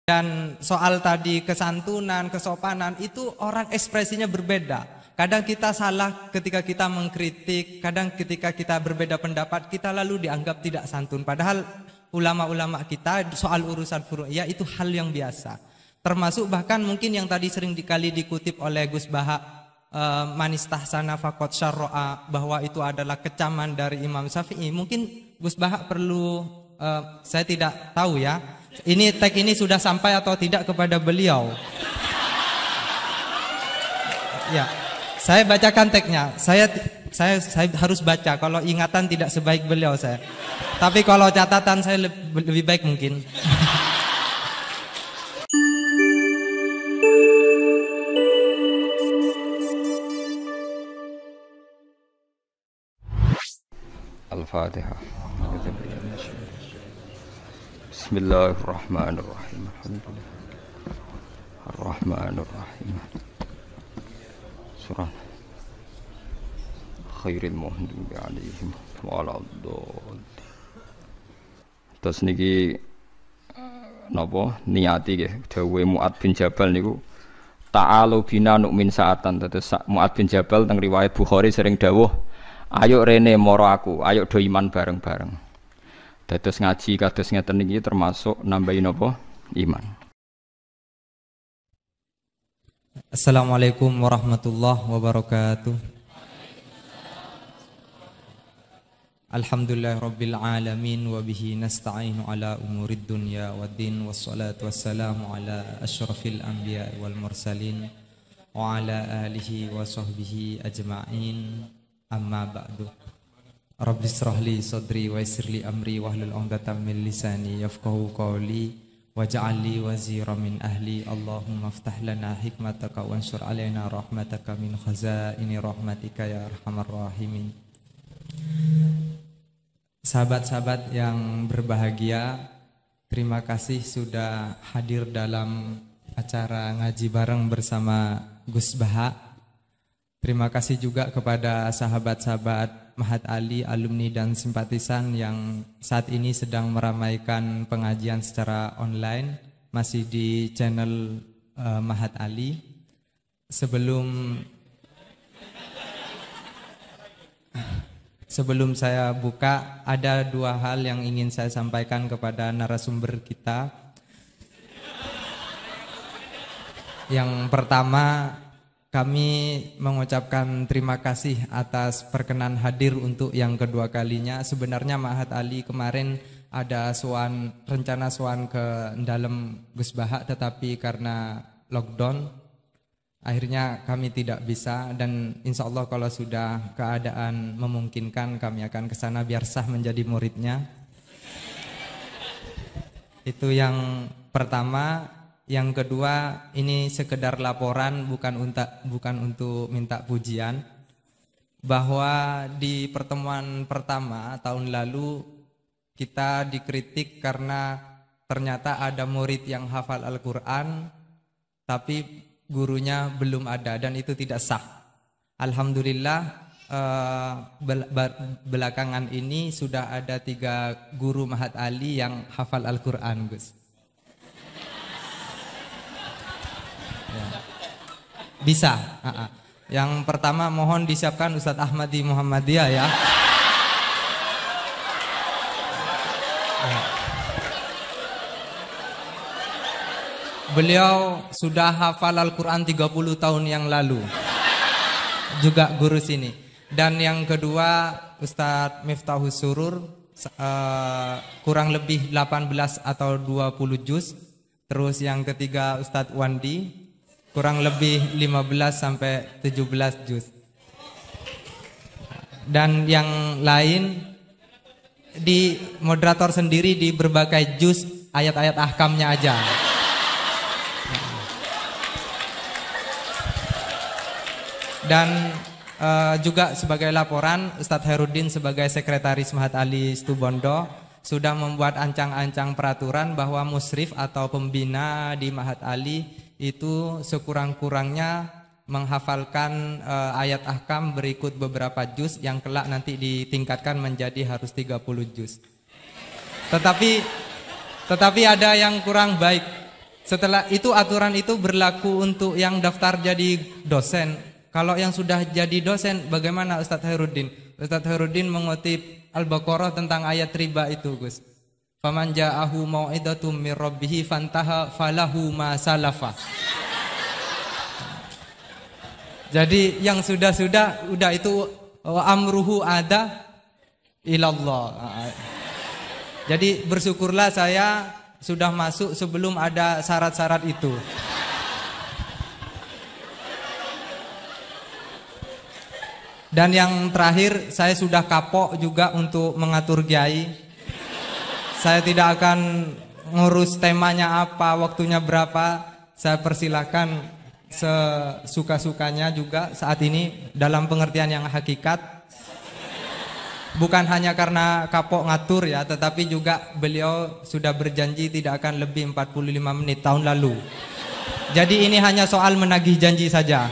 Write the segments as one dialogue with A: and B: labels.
A: Dan soal tadi kesantunan, kesopanan itu orang ekspresinya berbeda. Kadang kita salah ketika kita mengkritik, kadang ketika kita berbeda pendapat kita lalu dianggap tidak santun. Padahal ulama-ulama kita soal urusan furu'iyah itu hal yang biasa. Termasuk bahkan mungkin yang tadi sering dikali dikutip oleh Gus Baha, manis tahsana faqad syarra'a, bahwa itu adalah kecaman dari Imam Syafi'i. Mungkin Gus Baha perlu, saya tidak tahu ya, ini tag ini sudah sampai atau tidak kepada beliau. Ya, saya bacakan tagnya. Saya harus baca. Kalau ingatan tidak sebaik beliau saya. Tapi kalau catatan saya lebih baik mungkin.
B: Al-Fatihah. Bismillahirrahmanirrahim. Alhamdulillah. Ar-Rahmanir-Rahim. Surah Khairil Muhdubi alaihim waladdallin. Terus niki napa niati nggih dawuhe Mu'ad bin Jabal niku ta'alu bina nu'min sa'atan. Terus Mu'ad bin Jabal teng riwayat Bukhari sering dawuh, ayo rene moro aku, ayo do iman bareng-bareng. Dados ngaji kados ngeten iki termasuk nambahi napa? Iman.
A: Assalamualaikum warahmatullahi wabarakatuh. Alhamdulillahirabbil alamin wa bihi nasta'inu ala umurid dunya waddin wassalatu wassalamu ala asyrafil anbiya'i wal mursalin wa ala alihi wa sahbihi ajma'in. Amma ba'du. Rabbi shrah li sadri wa yassir li amri wahlul 'uqdatam min lisani yafqahu qawli waj'al li wazira min ahli. Allahumma iftah lana hikmataka wansur alaina rahmataka min khazaini rahmatika ya arhamar rahimin. Sahabat-sahabat yang berbahagia, terima kasih sudah hadir dalam acara ngaji bareng bersama Gus Baha. Terima kasih juga kepada sahabat-sahabat Mahat Ali, alumni dan simpatisan yang saat ini sedang meramaikan pengajian secara online, masih di channel Mahat Ali. Sebelum saya buka, ada dua hal yang ingin saya sampaikan kepada narasumber kita. Yang pertama, kami mengucapkan terima kasih atas perkenan hadir untuk yang kedua kalinya. Sebenarnya Mahat Ali kemarin ada rencana sowan ke dalam Gus Baha, tetapi karena lockdown akhirnya kami tidak bisa, dan insya Allah kalau sudah keadaan memungkinkan kami akan ke sana biar sah menjadi muridnya. Itu yang pertama. Yang kedua, ini sekedar laporan, bukan untuk minta pujian, bahwa di pertemuan pertama tahun lalu kita dikritik karena ternyata ada murid yang hafal Al-Quran tapi gurunya belum ada, dan itu tidak sah. Alhamdulillah belakangan ini sudah ada 3 guru Mahat Ali yang hafal Al-Quran, Gus. Ya. Bisa. Yang pertama mohon disiapkan Ustadz Ahmadi Muhammadiyah ya. Beliau sudah hafal Al-Quran 30 tahun yang lalu, juga guru sini. Dan yang kedua Ustadz Miftahus Surur, kurang lebih 18 atau 20 juz. Terus yang ketiga Ustadz Wandi, kurang lebih 15 sampai 17 juz. Dan yang lain di moderator sendiri di berbagai juz ayat-ayat ahkamnya aja. Dan juga sebagai laporan, Ustadz Herudin sebagai sekretaris Mahat Ali Situbondo sudah membuat ancang-ancang peraturan bahwa musrif atau pembina di Mahat Ali itu sekurang-kurangnya menghafalkan ayat ahkam berikut beberapa juz yang kelak nanti ditingkatkan menjadi harus 30 juz. Tetapi ada yang kurang baik. Setelah itu aturan itu berlaku untuk yang daftar jadi dosen. Kalau yang sudah jadi dosen bagaimana Ustadz Khairuddin? Ustadz Khairuddin mengutip Al-Baqarah tentang ayat riba itu, Gus. Faman ja'ahu mau'idatum mir rabbih fantaha falahu ma salafa. Jadi yang sudah udah itu amruhu ada ilallah. Jadi bersyukurlah saya sudah masuk sebelum ada syarat-syarat itu. Dan yang terakhir, saya sudah kapok juga untuk mengatur kiai. Saya tidak akan ngurus temanya apa, waktunya berapa. Saya persilahkan sesuka-sukanya juga saat ini dalam pengertian yang hakikat. Bukan hanya karena kapok ngatur ya, tetapi juga beliau sudah berjanji tidak akan lebih 45 menit tahun lalu. Jadi ini hanya soal menagih janji saja.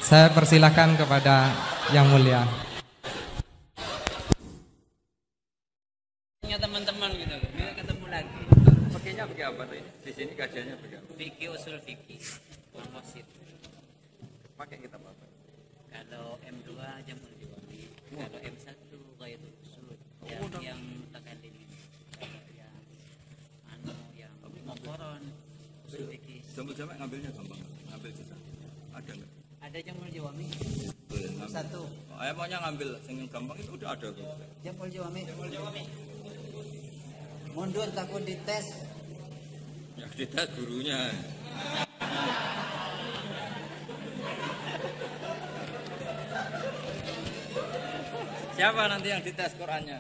A: Saya persilahkan kepada yang mulia.
C: Teman-teman gitu, bisa ketemu lagi.
B: Pakainya pakai apa tadi? Di sini kajiannya pakai apa?
C: Fikih usul fikih, komposit.
B: Pakai kitab apa?
C: Kalau M2 Jamul Jawami, kalau M1 Ghayatul Usul, yang takalim, yang yang Muqaran usul fikih.
B: Jamul Jawami ngambilnya gampang, ngambil susah. Ada nggak?
C: Ada Jamul Jawami. Satu.
B: Maunya ngambil yang gampang itu udah ada.
C: Jamul Jawami. Mundur takut dites.
B: Ya dites gurunya. Siapa nanti yang dites Qurannya?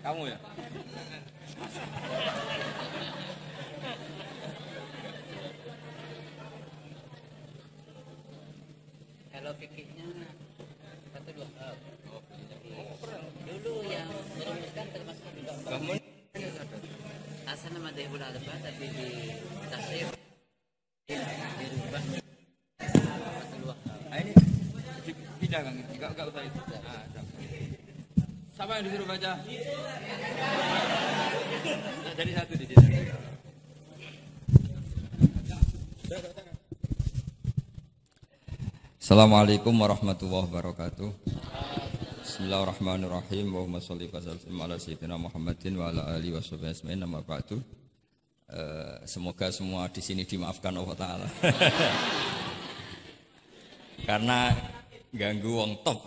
B: Kamu ya?
C: Kalau fikihnya satu dua hal. Dulu yang merumuskan termasuk juga asal nama Dahul Arba'ah tapi di tasrif dirubah satu dua hal.
B: Ini pindah kan? Enggak usah itu. Siapa yang disuruh baca? Jadi satu di sini. Assalamualaikum warahmatullahi wabarakatuh. Bismillahirrahmanirrahim. Allahumma sholli wa sallim ala sayyidina Muhammadin wa ala alihi washabihi ajmain. Amma ba'du. Semoga semua di sini dimaafkan Allah taala. Karena ganggu wong top.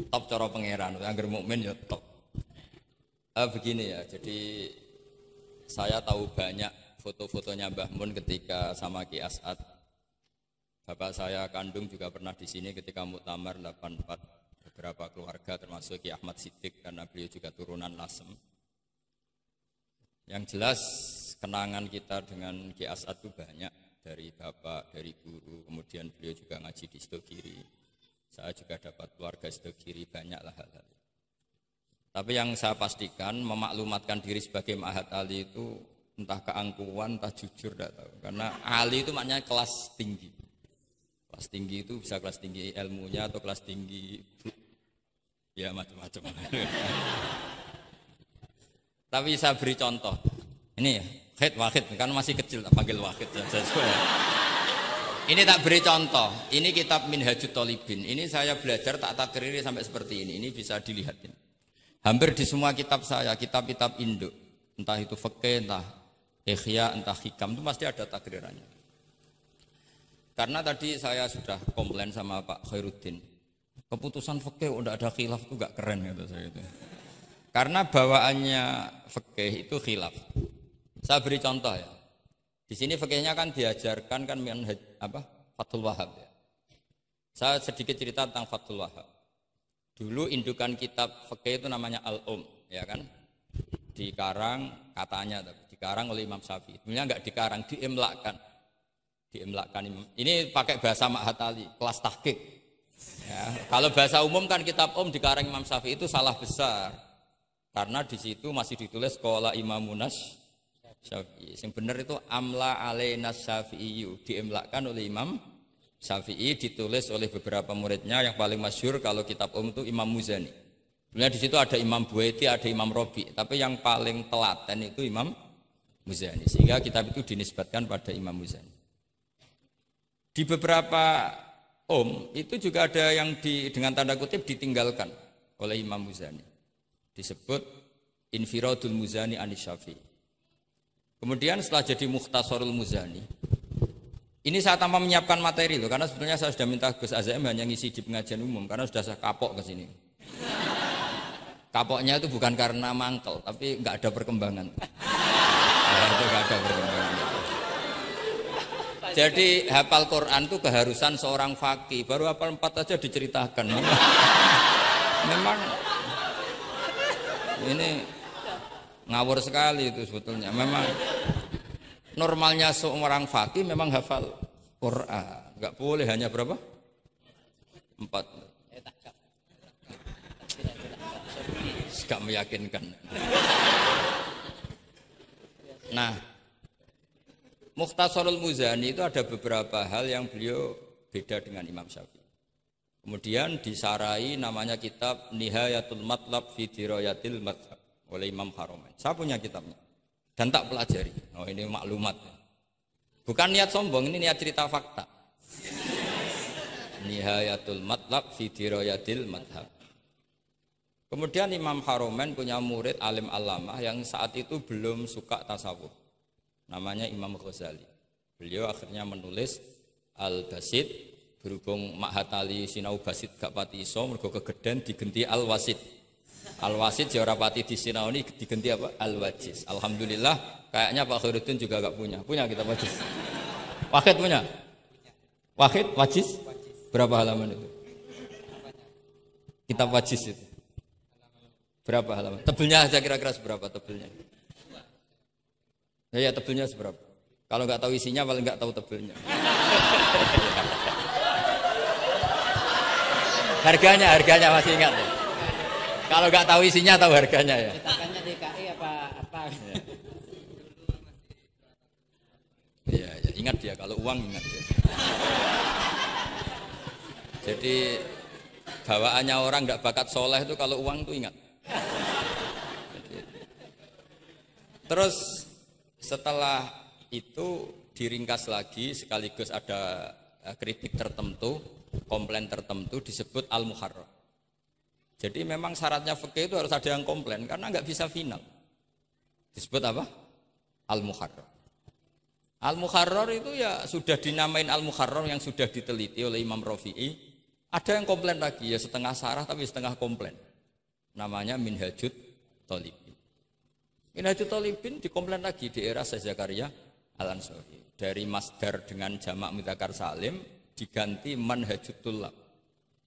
B: Top cara pangeran, angger mukmin ya top. Begini ya, jadi saya tahu banyak foto-fotonya Mbah Mun ketika sama Ki As'ad. Bapak saya kandung juga pernah di sini ketika Muktamar 84, beberapa keluarga termasuk Ki Ahmad Siddiq karena beliau juga turunan Lasem. Yang jelas kenangan kita dengan Ki As'ad itu banyak, dari bapak, dari guru, kemudian beliau juga ngaji di Sidogiri. Saya juga dapat keluarga Sidogiri, banyaklah hal-hal. Tapi yang saya pastikan memaklumatkan diri sebagai Ma'had Ali itu entah keangkuhan, entah jujur, tidak tahu. Karena Ali itu maknanya kelas tinggi. Kelas tinggi itu bisa kelas tinggi ilmunya atau kelas tinggi ya macam-macam. Tapi saya beri contoh. Ini ya, Wahid kan masih kecil tak panggil Wahid saja. Ini tak beri contoh. Ini kitab Minhajut Thalibin. Ini saya belajar tak takriri sampai seperti ini. Ini bisa dilihat ini. Hampir di semua kitab saya, kitab-kitab induk, entah itu fikih, entah Ihya, entah Hikam, itu pasti ada takrirannya. Karena tadi saya sudah komplain sama Pak Khairuddin, keputusan fikih tidak ada khilaf itu gak keren kata saya itu. Karena bawaannya fikih itu khilaf. Saya beri contoh ya. Di sini fikihnya kan diajarkan kan Fathul Wahhab ya. Saya sedikit cerita tentang Fathul Wahhab. Dulu indukan kitab fikih itu namanya Al-Um, ya kan? Dikarang katanya, dikarang oleh Imam Syafi'i. Sebenarnya enggak dikarang, diimlakkan. Ini pakai bahasa Ma'had Ali, kelas tahqiq. Ya, kalau bahasa umum kan kitab dikarang Imam Syafi'i itu salah besar. Karena di situ masih ditulis qala Imamunas Syafi'i. Yang benar itu amla alainas Syafi'i, diimlakkan oleh Imam Syafi'i, ditulis oleh beberapa muridnya. Yang paling masyhur kalau kitab itu Imam Muzani. Sebenarnya di situ ada Imam Buaiti, ada Imam Robi, tapi yang paling telaten itu Imam Muzani. Sehingga kitab itu dinisbatkan pada Imam Muzani. Di beberapa itu juga ada yang dengan tanda kutip ditinggalkan oleh Imam Muzani. Disebut Infiradul Muzani Anis Syafi'i. Kemudian setelah jadi Mukhtasarul Muzani, ini saya tanpa menyiapkan materi loh, karena sebetulnya saya sudah minta Gus Azam hanya ngisi di pengajian umum, karena sudah saya kapok ke sini. Kapoknya itu bukan karena mangkel, tapi nggak ada perkembangan. Itu nggak ada perkembangan. Jadi hafal Quran itu keharusan seorang faqih, baru hafal 4 aja diceritakan. Memang ini ngawur sekali itu sebetulnya. Memang normalnya seorang faqih memang hafal Quran. Enggak boleh hanya berapa? 4. Enggak meyakinkan. Nah, Mukhtasarul Muzani itu ada beberapa hal yang beliau beda dengan Imam Syafi'i. Kemudian disarai namanya kitab Nihayatul Matlab fi Dirayatil Madhab oleh Imam Haramain. Saya punya kitabnya dan tak pelajari. Oh, ini maklumat. Bukan niat sombong, ini niat cerita fakta. Nihayatul Matlab fi Dirayatil Madhab. Kemudian Imam Haramain punya murid alim alamah yang saat itu belum suka tasawuf. Namanya Imam Ghazali. Beliau akhirnya menulis Al-Basit, berhubung Mak Hatali sinau Basit gak pati iso, mergo kegeden digenti Al-Wasit. Al-Wasit jawara pati di sinau ini digenti apa? Al-Wajiz. Alhamdulillah, kayaknya Pak Khairuddin juga gak punya. Punya kitab Wajiz? Wahid punya? Wahid, Wajiz? Berapa halaman itu? Kitab Wajiz itu? Berapa halaman? Tebelnya aja kira-kira seberapa tebelnya? Ya tebelnya seberapa? Kalau nggak tahu isinya paling nggak tahu tebelnya. harganya masih ingat ya? Kalau nggak tahu isinya tahu harganya ya.
C: Cetakannya DKI apa?
B: Iya, ya, ingat dia kalau uang ingat dia. Jadi bawaannya orang nggak bakat soleh itu kalau uang itu ingat. Terus setelah itu diringkas lagi sekaligus ada kritik tertentu, komplain tertentu disebut al-muharrar. Jadi memang syaratnya fikih itu harus ada yang komplain karena nggak bisa final. Disebut apa? Al-muharrar. Al-muharrar itu ya sudah dinamain al-muharrar yang sudah diteliti oleh Imam Rafi'i. Ada yang komplain lagi ya setengah sarah tapi setengah komplain. Namanya Minhajut Thalibin. Minhajut Thalibin dikomplain lagi di era Syekh Zakaria Al-Ansari. Dari masdar dengan jamak mudzakkar salim diganti manhajut tullab.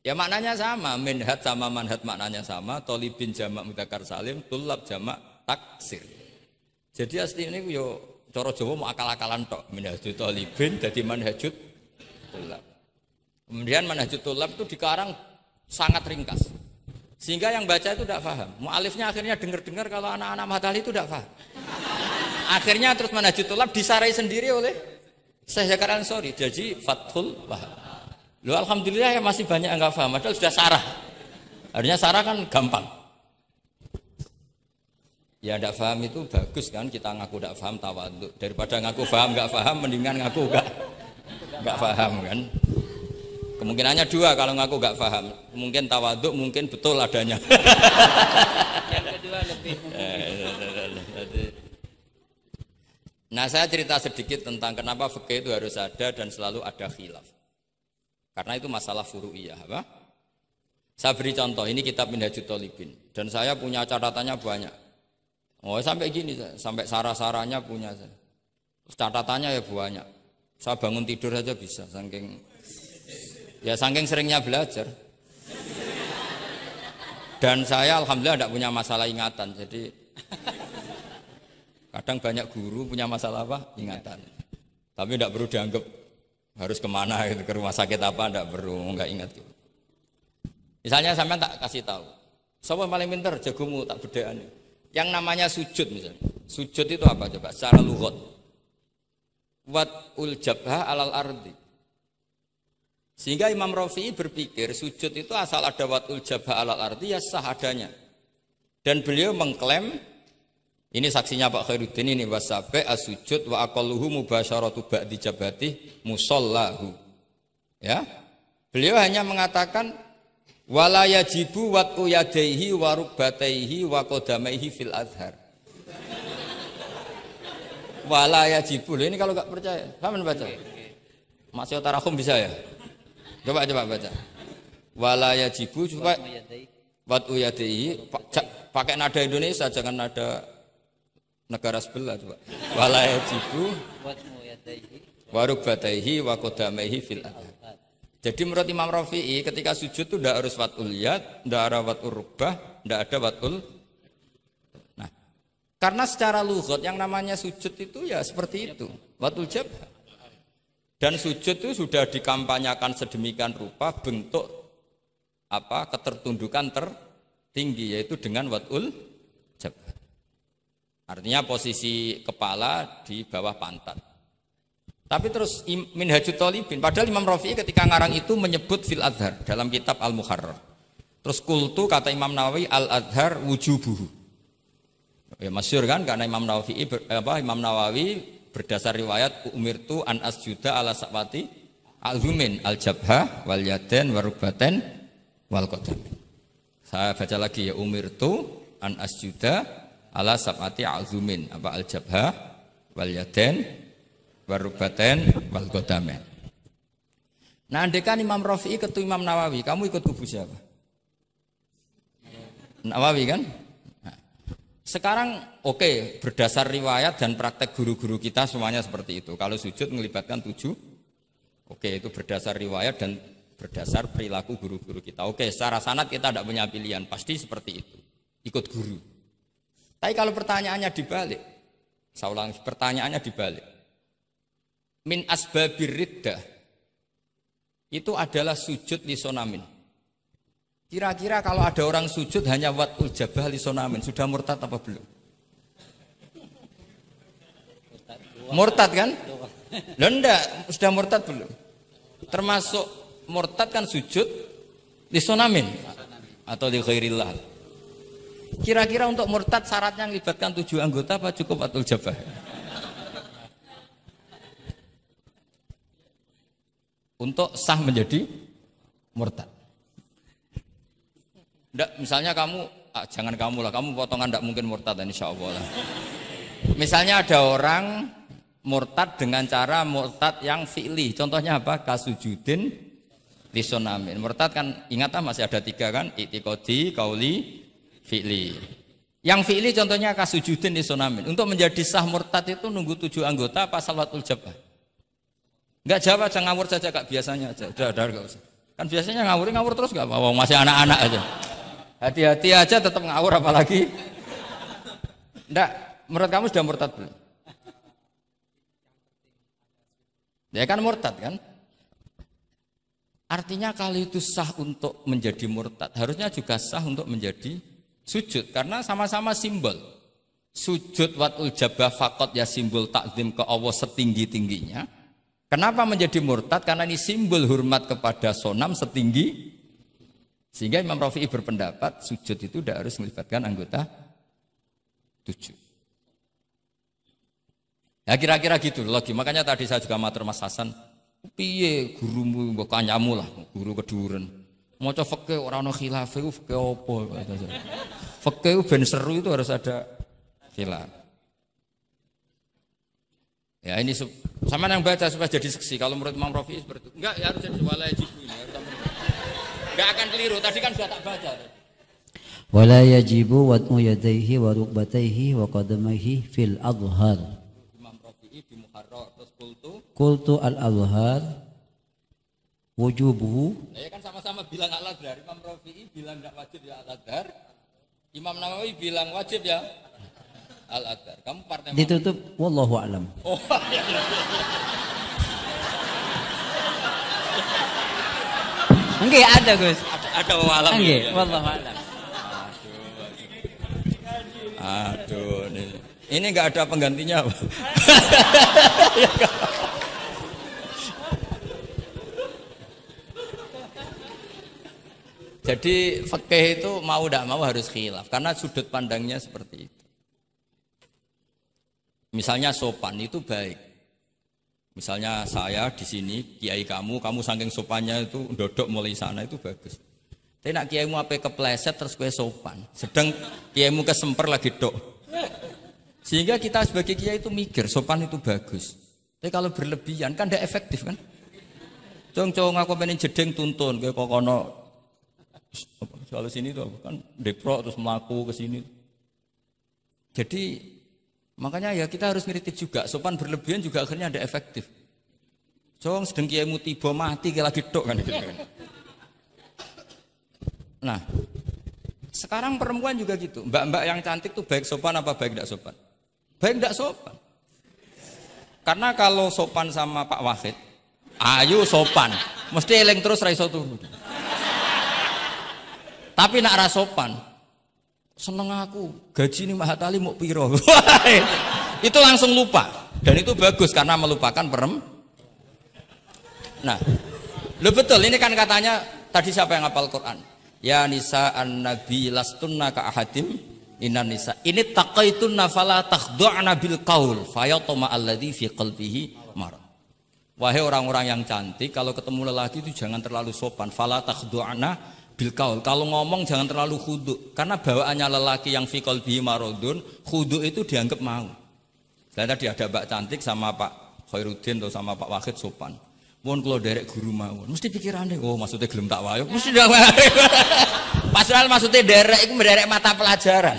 B: Ya maknanya sama, minhaj sama manhaj maknanya sama, Thalibin jamak mudzakkar salim, tullab jamak taksir. Jadi asli ini yo cara Jawa mau akal-akalan tok, Minhajut Thalibin jadi manhajut tullab. Kemudian manhajut tullab itu dikarang sangat ringkas. Sehingga yang baca itu tidak paham. Mu'alifnya akhirnya dengar-dengar kalau anak-anak Matahali itu tidak paham. Akhirnya terus Manhajut Thulab disarai sendiri oleh Syekh Zakaria Al-Ansari. Jadi Fathul Wahab. Loh alhamdulillah ya masih banyak yang enggak paham. Padahal sudah sarah. Artinya sarah kan gampang. Ya tidak paham itu bagus kan kita ngaku tidak paham tawadhu. Daripada ngaku paham enggak paham mendingan ngaku enggak paham kan. Kemungkinannya 2 kalau ngaku gak paham. Mungkin tawaduk, mungkin betul adanya.
C: Yang kedua lebih.
B: Nah saya cerita sedikit tentang kenapa fikih itu harus ada dan selalu ada khilaf. Karena itu masalah furu'iyah. Apa? Saya beri contoh, ini kitab Minhajut Thalibin. Dan saya punya catatannya banyak. Oh sampai gini, sampai sarah-sarahnya punya. Terus catatannya ya banyak. Saya bangun tidur aja bisa, saking seringnya belajar. Dan saya alhamdulillah tidak punya masalah ingatan. Jadi kadang banyak guru punya masalah apa? Ingatan. Tapi tidak perlu dianggap harus kemana gitu, ke rumah sakit apa, tidak perlu, nggak ingat gitu. Misalnya sampai tak kasih tahu, siapa paling pintar jagomu tak bedaan. Yang namanya sujud misalnya. Sujud itu apa coba? Secara lughat. Wat ul jabha alal ardi. Sehingga Imam Rafi'i berpikir sujud itu asal ada watul jabha alal ardi ya sah adanya. Dan beliau mengklaim, ini saksinya Pak Khairuddin ini, wasabe as-sujud wa aqalluhu mubasyaratu ba'di jabati musallahu. Ya. Beliau hanya mengatakan wala yajibu wat'u yadaihi wa rukbataihi wa qadamaihi fil adhar. Wala yajibu. Ini kalau enggak percaya, sama baca. Masih Tarahum bisa ya? Coba baca. Wala yajibu supaya wat'u yadaihi pakai nada Indonesia, jangan nada negara sebelah coba. Wala yajibu wa rukbataihi wa qadamaihi fil adhar. Jadi menurut Imam Rafi'i ketika sujud itu tidak harus watul yad, tidak ada watul rukbah, tidak ada watul. Nah, karena secara lughat yang namanya sujud itu ya seperti itu, watul jabha. Dan sujud itu sudah dikampanyakan sedemikian rupa bentuk apa ketertundukan tertinggi yaitu dengan watul jabha. Artinya posisi kepala di bawah pantat. Tapi terus Minhajut Thalibin, padahal Imam Rafi'i ketika ngarang itu menyebut fil adhar dalam kitab Al-Muharrar. Terus kultu kata Imam Nawawi al-adhar wujubuhu. Ya masyhur kan karena Imam Nawawi berdasar riwayat umirtu an asjuda ala sabati al-zumin al-jabha wal yaden warubaten wal qadam. Saya baca lagi ya umirtu an asjuda ala sabati al-zumin apa al-jabha wal yaden warubaten wal qadam. Nah, andekan Imam Rafi'i ketemu Imam Nawawi, kamu ikut kubu siapa? Nawawi kan? Nah, sekarang oke, berdasar riwayat dan praktek guru-guru kita semuanya seperti itu. Kalau sujud melibatkan 7, oke itu berdasar riwayat dan berdasar perilaku guru-guru kita. Oke, secara sanad kita tidak punya pilihan, pasti seperti itu. Ikut guru. Tapi kalau pertanyaannya dibalik, saya ulang, pertanyaannya dibalik. Min asbabir riddah itu adalah sujud lisonamin. Kira-kira kalau ada orang sujud hanya watul jabah lisonamin, sudah murtad apa belum? Murtad kan? Loh enggak, sudah murtad belum? Termasuk murtad kan sujud lisonamin atau li ghairillah. Kira-kira untuk murtad syaratnya melibatkan 7 anggota apa cukup watul jabah? Untuk sah menjadi murtad. Nggak, misalnya kamu, jangan kamu lah, kamu potongan tidak mungkin murtad, insya Allah lah. Misalnya ada orang murtad dengan cara murtad yang fi'li, contohnya apa? Kasujudin lisonamin. Murtad kan, ingatlah masih ada 3 kan? I'tiqadi, qauli, fi'li. Yang fi'li contohnya kasujudin lisonamin. Untuk menjadi sah murtad itu nunggu 7 anggota apa salawatul jabah? Enggak jawab aja, ngawur saja kak biasanya aja. Udah enggak usah. Kan biasanya ngawur terus enggak apa-apa, masih anak-anak aja. Hati-hati aja tetap ngawur apalagi. Enggak, menurut kamu sudah murtad belum? Ya kan murtad kan? Artinya kalau itu sah untuk menjadi murtad, harusnya juga sah untuk menjadi sujud karena sama-sama simbol. Sujud watul jabah faqat ya simbol takzim ke Allah setinggi-tingginya. Kenapa menjadi murtad? Karena ini simbol hormat kepada sonam setinggi. Sehingga Imam Rafi'i berpendapat sujud itu tidak harus melibatkan anggota 7. Ya kira-kira gitu lagi. Makanya tadi saya juga matur Mas Hasan, piye gurumu mbok kanyamu lah, guru keduren. Maca fikih ora ono khilaf iku fikih apa? Fikih ben seru itu harus ada khilaf. Ya ini sama yang baca supaya jadi seksi. Kalau menurut Imam Rafi'i seperti itu. Enggak, ya harus jadi wala yajibu ini. Enggak akan keliru. Tadi kan sudah tak baca.
D: Wala yajibu wat'u yadayhi wa rukbatayhi wa qadamaihi fil adhar.
B: Imam Rafi'i di Muharrar terus
D: qultu al-adhar wujubuhu.
B: Ya kan sama-sama bilang al-adhar. Imam Rafi'i bilang enggak wajib ya al-adhar. Imam Nawawi bilang wajib ya al-adhar. Kamu partai mana?
D: Ditutup wallahu a'lam.
B: Oh, ya.
D: Enggak ada, Gus.
B: Ada walam.
D: Enggak, wallahu a'lam.
B: Aduh, ini enggak ada penggantinya. Jadi fikih itu mau tidak mau harus khilaf karena sudut pandangnya seperti itu. Misalnya sopan itu baik. Misalnya saya di sini, kiai kamu saking sopannya itu dodok mulai sana itu bagus. Tapi nak kiaimu apa kepleset terus kue sopan. Sedang kiaimu kesemper lagi dok. Sehingga kita sebagai kiai itu mikir sopan itu bagus. Tapi kalau berlebihan kan tidak efektif kan. Cong aku pengen jedeng tuntun kayak kokono. Soal sini tuh kan deprok terus melaku ke sini. Jadi makanya ya kita harus ngeritik juga. Sopan berlebihan juga akhirnya ada efektif. Cong sedang kiaimu tiba mati kayak lagi dok kan gitu kan. Nah, sekarang perempuan juga gitu. Mbak-mbak yang cantik tuh baik sopan apa baik tidak sopan? Baik tidak sopan. Karena kalau sopan sama Pak Wahid, ayo sopan, mesti eling terus ra iso turu. Tapi nak ra sopan, seneng aku, gaji ini Mahatali mau piro. Itu langsung lupa. Dan itu bagus karena melupakan Nah, lo betul ini kan katanya tadi siapa yang hafal Quran? Ya nisa an-nabi lastunna ka ahadim inan nisa. Ini taqaitunna fala takhdu'na bil qaul fayatma alladzi fi qalbihi marad. Wahai orang-orang yang cantik, kalau ketemu lelaki itu jangan terlalu sopan. Fala takhdu'na bil qaul. Kalau ngomong jangan terlalu khudu karena bawaannya lelaki yang fi qalbihi maradun, khudu itu dianggap mau. Selain tadi ada Mbak cantik sama Pak Khairuddin atau sama Pak Wahid sopan. Mohon kalau derek guru mawon, mesti pikirannya, oh maksudnya gelem tak wayo, mesti dah wayo. Padahal maksudnya derek itu menderek mata pelajaran.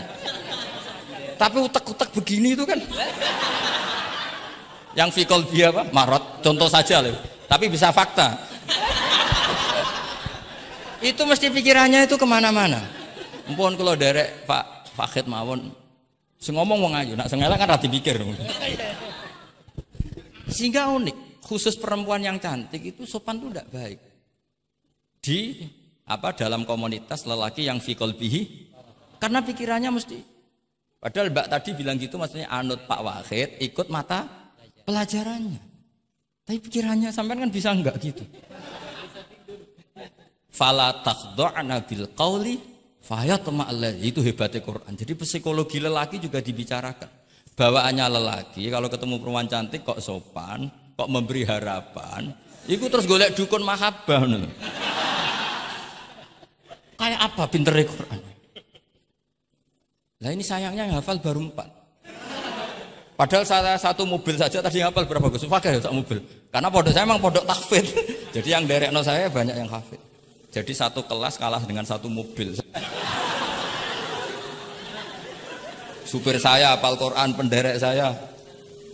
B: Tapi utek-utek begini itu kan, yang fikol dia apa? Marot, contoh saja loh. Tapi bisa fakta. Itu mesti pikirannya itu kemana-mana. Mohon kalau derek Pak Fakid mawon, ngomong mau ngayu, nak sengaja kan rati pikir. Sehingga unik. Khusus perempuan yang cantik itu sopan itu tidak baik di dalam komunitas lelaki yang fi qalbihi karena pikirannya mesti padahal Mbak tadi bilang gitu maksudnya anut Pak Wahid ikut mata pelajarannya tapi pikirannya sampean kan bisa enggak gitu. Fala takhdu'na bil qauli fayatma alladzi, itu hebatnya Quran. Jadi psikologi lelaki juga dibicarakan. Bawaannya lelaki kalau ketemu perempuan cantik kok sopan, kok memberi harapan, itu terus golek dukun mahabbah. Kayak apa pinternya Quran? Nah ini sayangnya yang hafal baru 4. Padahal saya satu mobil saja tadi hafal berapa Gus? Pakai satu mobil. Karena pondok saya memang pondok tahfidz. Jadi yang derekno saya banyak yang hafid. Jadi satu kelas kalah dengan satu mobil. Supir saya hafal Quran, penderek saya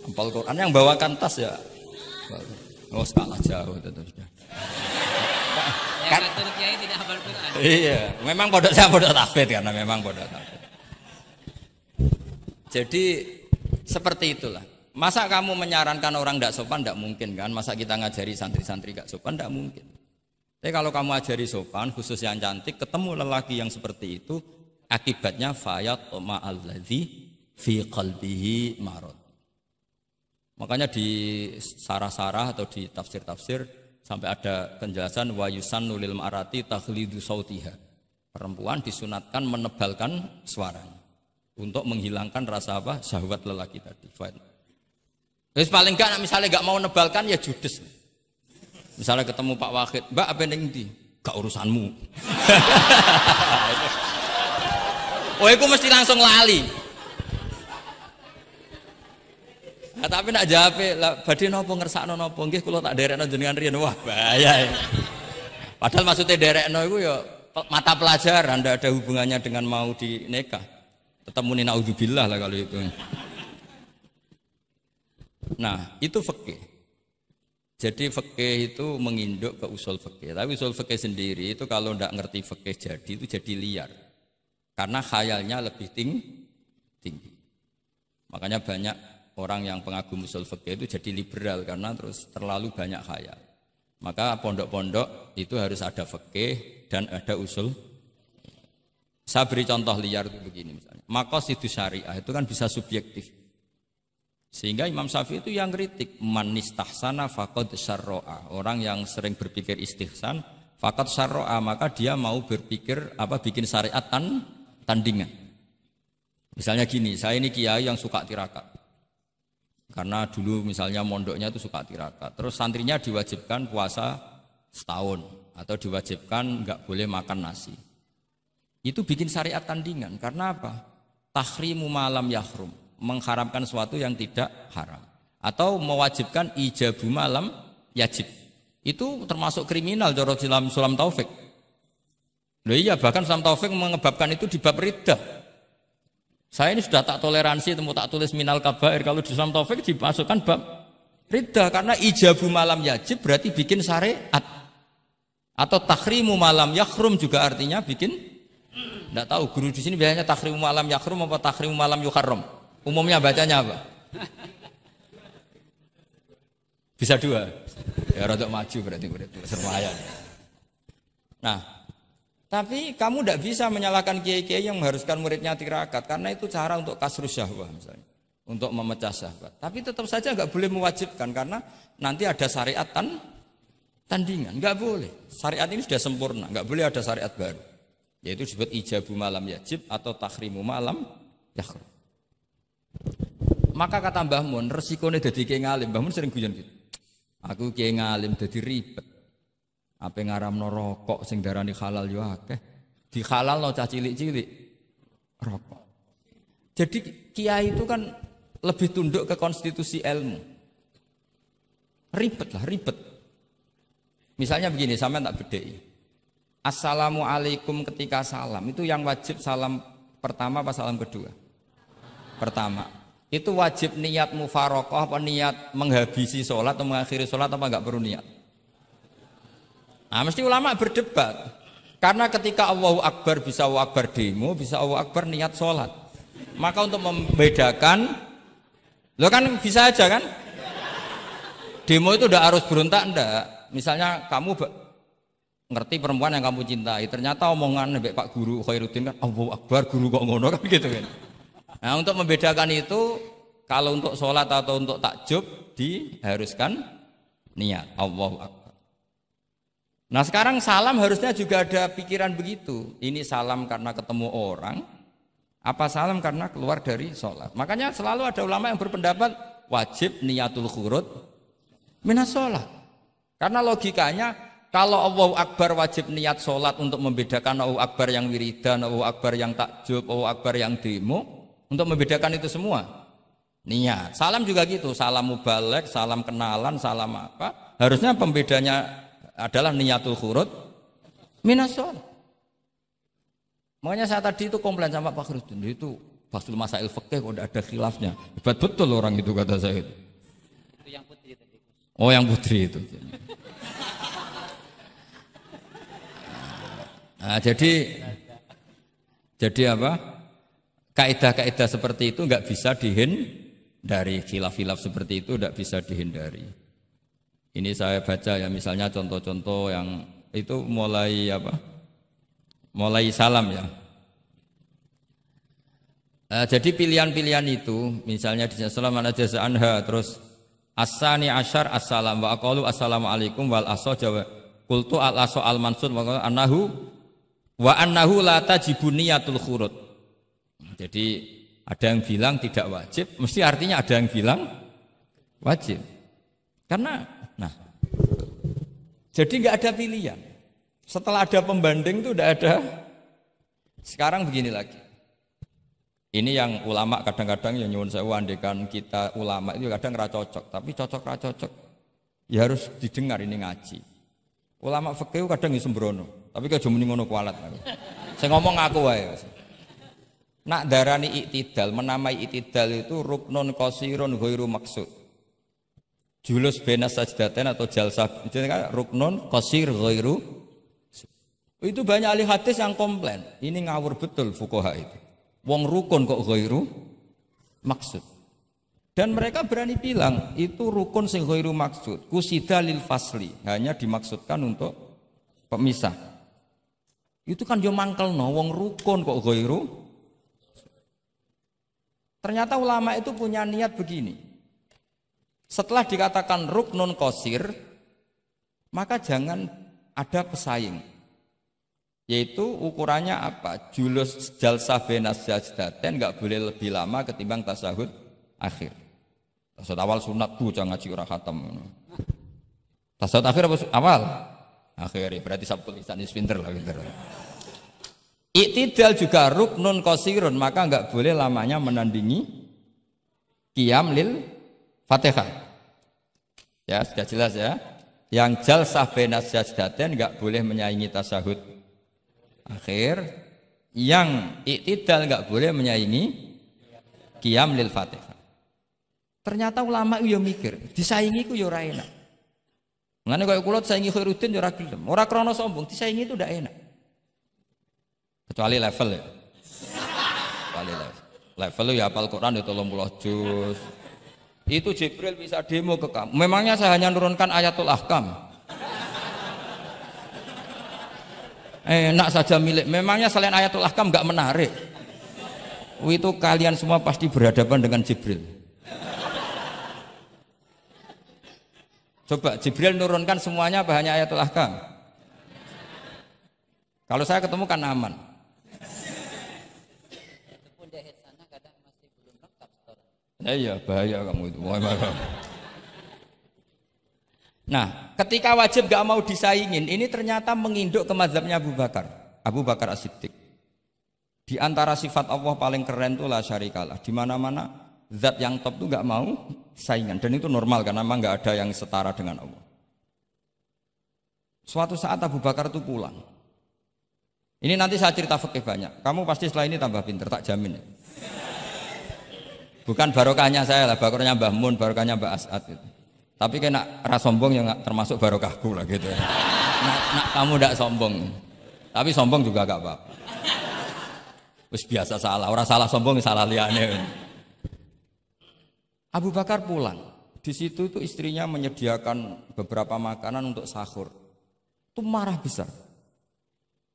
B: hafal Quran, yang bawakan tas ya. Oh kalah jauh itu sudah. Kan
C: Kiai tidak hafal Quran.
B: Iya, memang pondok saya pondok tahfidz karena memang pondok tahfidz. Jadi seperti itulah. Masa kamu menyarankan orang tidak sopan? Tidak mungkin kan. Masa kita ngajari santri-santri tidak sopan? Tidak mungkin. Tapi kalau kamu ajari sopan, khusus yang cantik, ketemu lelaki yang seperti itu, akibatnya fayat ma'alladzi fi qalbihi marad. Makanya di sarah-sarah atau di tafsir-tafsir sampai ada penjelasan wa yusannu lil mar'ati takhlidu sautiha. Perempuan disunatkan menebalkan suaranya untuk menghilangkan rasa apa? Syahwat lelaki tadi. Terus paling enggak misalnya enggak mau nebalkan ya judes. Misalnya ketemu Pak Wahid, Mbak apa ning ndi? Gak urusanmu. Oh, itu mesti langsung lali. Nah, tapi nak jawab, badhe napa ngersakno napa? Nggih kula tak derekno jenengan riyen. Wah, bahaya. Padahal maksudnya derekno iku ya mata pelajaran, ndak ada hubungannya dengan mau dinikah. Tetap muni naudzubillah lah kalau itu. Nah, itu fikih. Jadi fikih itu menginduk ke usul fikih. Tapi usul fikih sendiri itu kalau ndak ngerti fikih jadi itu jadi liar. Karena khayalnya lebih tinggi. Makanya banyak orang yang pengagum usul fikih itu jadi liberal karena terus terlalu banyak khayal. Maka pondok-pondok itu harus ada fikih dan ada usul. Saya beri contoh liar itu begini misalnya. Maqasidus syariah itu kan bisa subjektif. Sehingga Imam Syafi'i itu yang kritik man istahsana faqad syarra'a. Orang yang sering berpikir istihsan Fakat syar'a, maka dia mau berpikir bikin syariat tandingan. Misalnya gini, saya ini kiai yang suka tirakat. Karena dulu misalnya mondoknya itu suka tirakat. Terus santrinya diwajibkan puasa setahun atau diwajibkan nggak boleh makan nasi. Itu bikin syariat tandingan. Karena apa? Tahrimu malam yahrum, mengharamkan sesuatu yang tidak haram. Atau mewajibkan ijabu malam yajib. Itu termasuk kriminal cara Sulam Taufik. Loh iya, bahkan Sulam Taufik mengebabkan itu di bab riddah. Saya ini sudah tak toleransi, tak tulis minal kabair. Kalau di Sulam Taufik dimasukkan bab riddah karena ijabu malam yajib berarti bikin syariat. Atau tahrimu malam yakhrum juga artinya bikin. Tidak tahu guru di sini biasanya tahrimu malam yakhrum apa tahrimu malam yuharram. Umumnya bacanya apa? Bisa dua. Ya rodok maju berarti sermayan. Nah, tapi kamu tidak bisa menyalahkan kiai-kiai yang mengharuskan muridnya tirakat karena itu cara untuk kasrus syahwah misalnya, untuk memecah syahwat. Tapi tetap saja nggak boleh mewajibkan karena nanti ada syariat tandingan, nggak boleh. Syariat ini sudah sempurna, nggak boleh ada syariat baru. Yaitu disebut ijabu malam yajib atau tahrimu malam yakhrum. Maka kata Mbah Mun, resikonya jadi kiai ngalim. Mbah Mun sering guyon gitu. Aku kiai ngalim jadi ribet. Apa ngaramno rokok sing darani halal yo akeh. Di halalno cah cilik-cilik rokok. Jadi kiai itu kan lebih tunduk ke konstitusi ilmu. Ribet. Misalnya begini, sampean tak bedheki. Assalamualaikum ketika salam itu yang wajib salam pertama apa salam kedua? Pertama. Itu wajib niat mufaroqah apa niat menghabisi sholat atau mengakhiri sholat apa enggak perlu niat? Nah mesti ulama berdebat. Karena ketika Allahu Akbar bisa Allahu Akbar demo, bisa Allahu Akbar niat sholat. Maka untuk membedakan, lo kan bisa aja kan? Demo itu udah harus berontak enggak? Misalnya kamu ngerti perempuan yang kamu cintai, ternyata omongan mbek Pak Guru Khairuddin kan Allahu Akbar guru kok ngono kan gitu kan. Nah untuk membedakan itu kalau untuk sholat atau untuk takjub diharuskan niat Allahu Akbar. Nah sekarang salam harusnya juga ada pikiran begitu. Ini salam karena ketemu orang, apa salam karena keluar dari sholat. Makanya selalu ada ulama yang berpendapat wajib niatul khurud minas sholat. Karena logikanya kalau Allahu Akbar wajib niat sholat untuk membedakan Allahu Akbar yang wiridan, Allahu Akbar yang takjub, Allahu Akbar yang demo. Untuk membedakan itu semua niat. Salam juga gitu, salam mubalek, salam kenalan, salam apa. Harusnya pembedanya adalah niatul khurud minas sholat. Makanya saya tadi itu komplain sama Pak Khairuddin, itu Basul Masail Fikih kok ada khilafnya. Hebat betul orang itu kata saya itu.
C: Itu yang putri tadi.
B: Oh yang putri itu. Nah, jadi apa? Kaidah-kaidah seperti itu nggak bisa dihindari, khilaf-khilaf seperti itu nggak bisa dihindari. Ini saya baca ya misalnya contoh-contoh yang itu mulai salam ya. Jadi pilihan-pilihan itu misalnya di salam ana jaza anha terus asani asyar assalam wa aqalu assalamualaikum wal aso jawa qultu al aso al mansur wa annahu la tajibu niyatul khurud. Jadi ada yang bilang tidak wajib, mesti artinya ada yang bilang wajib. Karena, jadi nggak ada pilihan. Setelah ada pembanding itu udah ada. Sekarang begini lagi. Ini yang ulama kadang-kadang yang nyuwun sewu andekan kita ulama itu kadang ra cocok, tapi cocok ra cocok. Ya harus didengar ini ngaji. Ulama fikih kadang sembrono, tapi kok muni ngono kualat aku. Saya ngomong aku wae. Nak darani iktidal, menamai iktidal itu ruknun qasirun ghairu maksud. Julus benas sajdatain atau jalsah itu kan ruknun qasir ghairu. Itu banyak ahli hadis yang komplain. Ini ngawur betul fuqaha itu. Wong rukun kok ghairu maksud. Dan mereka berani bilang itu rukun sing ghairu maksud. Kusida lil fasli, hanya dimaksudkan untuk pemisah. Itu kan yo mangkelno wong rukun kok ghairu. Ternyata ulama itu punya niat begini. Setelah dikatakan ruknun qasir, maka jangan ada pesaing. Yaitu ukurannya apa? Julus jalsah benas sajdaten enggak boleh lebih lama ketimbang tasyahud akhir. Tasyahud awal sunat jangan ngaji ora khatam. Tasyahud akhir apa awal? Akhir. Berarti sabtu lisan pinter lah pinter. Iktidal juga ruknun qasirun, maka enggak boleh lamanya menandingi qiyam lil Fatihah. Ya, sudah jelas ya. Yang jalsah benas sajdaten enggak boleh menyaingi tasyahud akhir, yang iktidal enggak boleh menyaingi qiyam lil Fatihah. Ternyata ulama itu ya mikir, disaingi ku ya ora enak. Ngene kaya kula disaingi Khairuddin ya ora gelem. Ora krana sombong, disaingi itu ndak enak. Kecuali level ya. Kecuali level. Level ya hafal Quran ya 30 juz. Itu Jibril bisa demo ke kamu. Memangnya saya hanya nurunkan ayatul ahkam. Enak saja milik. Memangnya selain ayatul ahkam enggak menarik. Itu kalian semua pasti berhadapan dengan Jibril. Coba Jibril nurunkan semuanya apa hanya ayatul ahkam? Kalau saya ketemu kan aman. Iya bahaya kamu itu. Nah, ketika wajib gak mau disaingin, ini ternyata menginduk ke mazhabnya Abu Bakar. Abu Bakar As-Siddiq. Di antara sifat Allah paling keren itu la syarikalah. Di mana-mana zat yang top itu gak mau saingan, dan itu normal karena memang gak ada yang setara dengan Allah. Suatu saat Abu Bakar itu pulang. Ini nanti saya cerita fikih banyak. Kamu pasti setelah ini tambah pinter, tak jamin. Bukan barokahnya saya lah, barokahnya Mbah Mun, barokahnya Mbah As'ad gitu. Tapi kena ras sombong yang termasuk barokahku lah gitu. Kamu tidak sombong, tapi sombong juga gak apa-apa. Wis biasa salah, orang salah sombong salah liane. Abu Bakar pulang, di situ itu istrinya menyediakan beberapa makanan untuk sahur. Itu marah besar.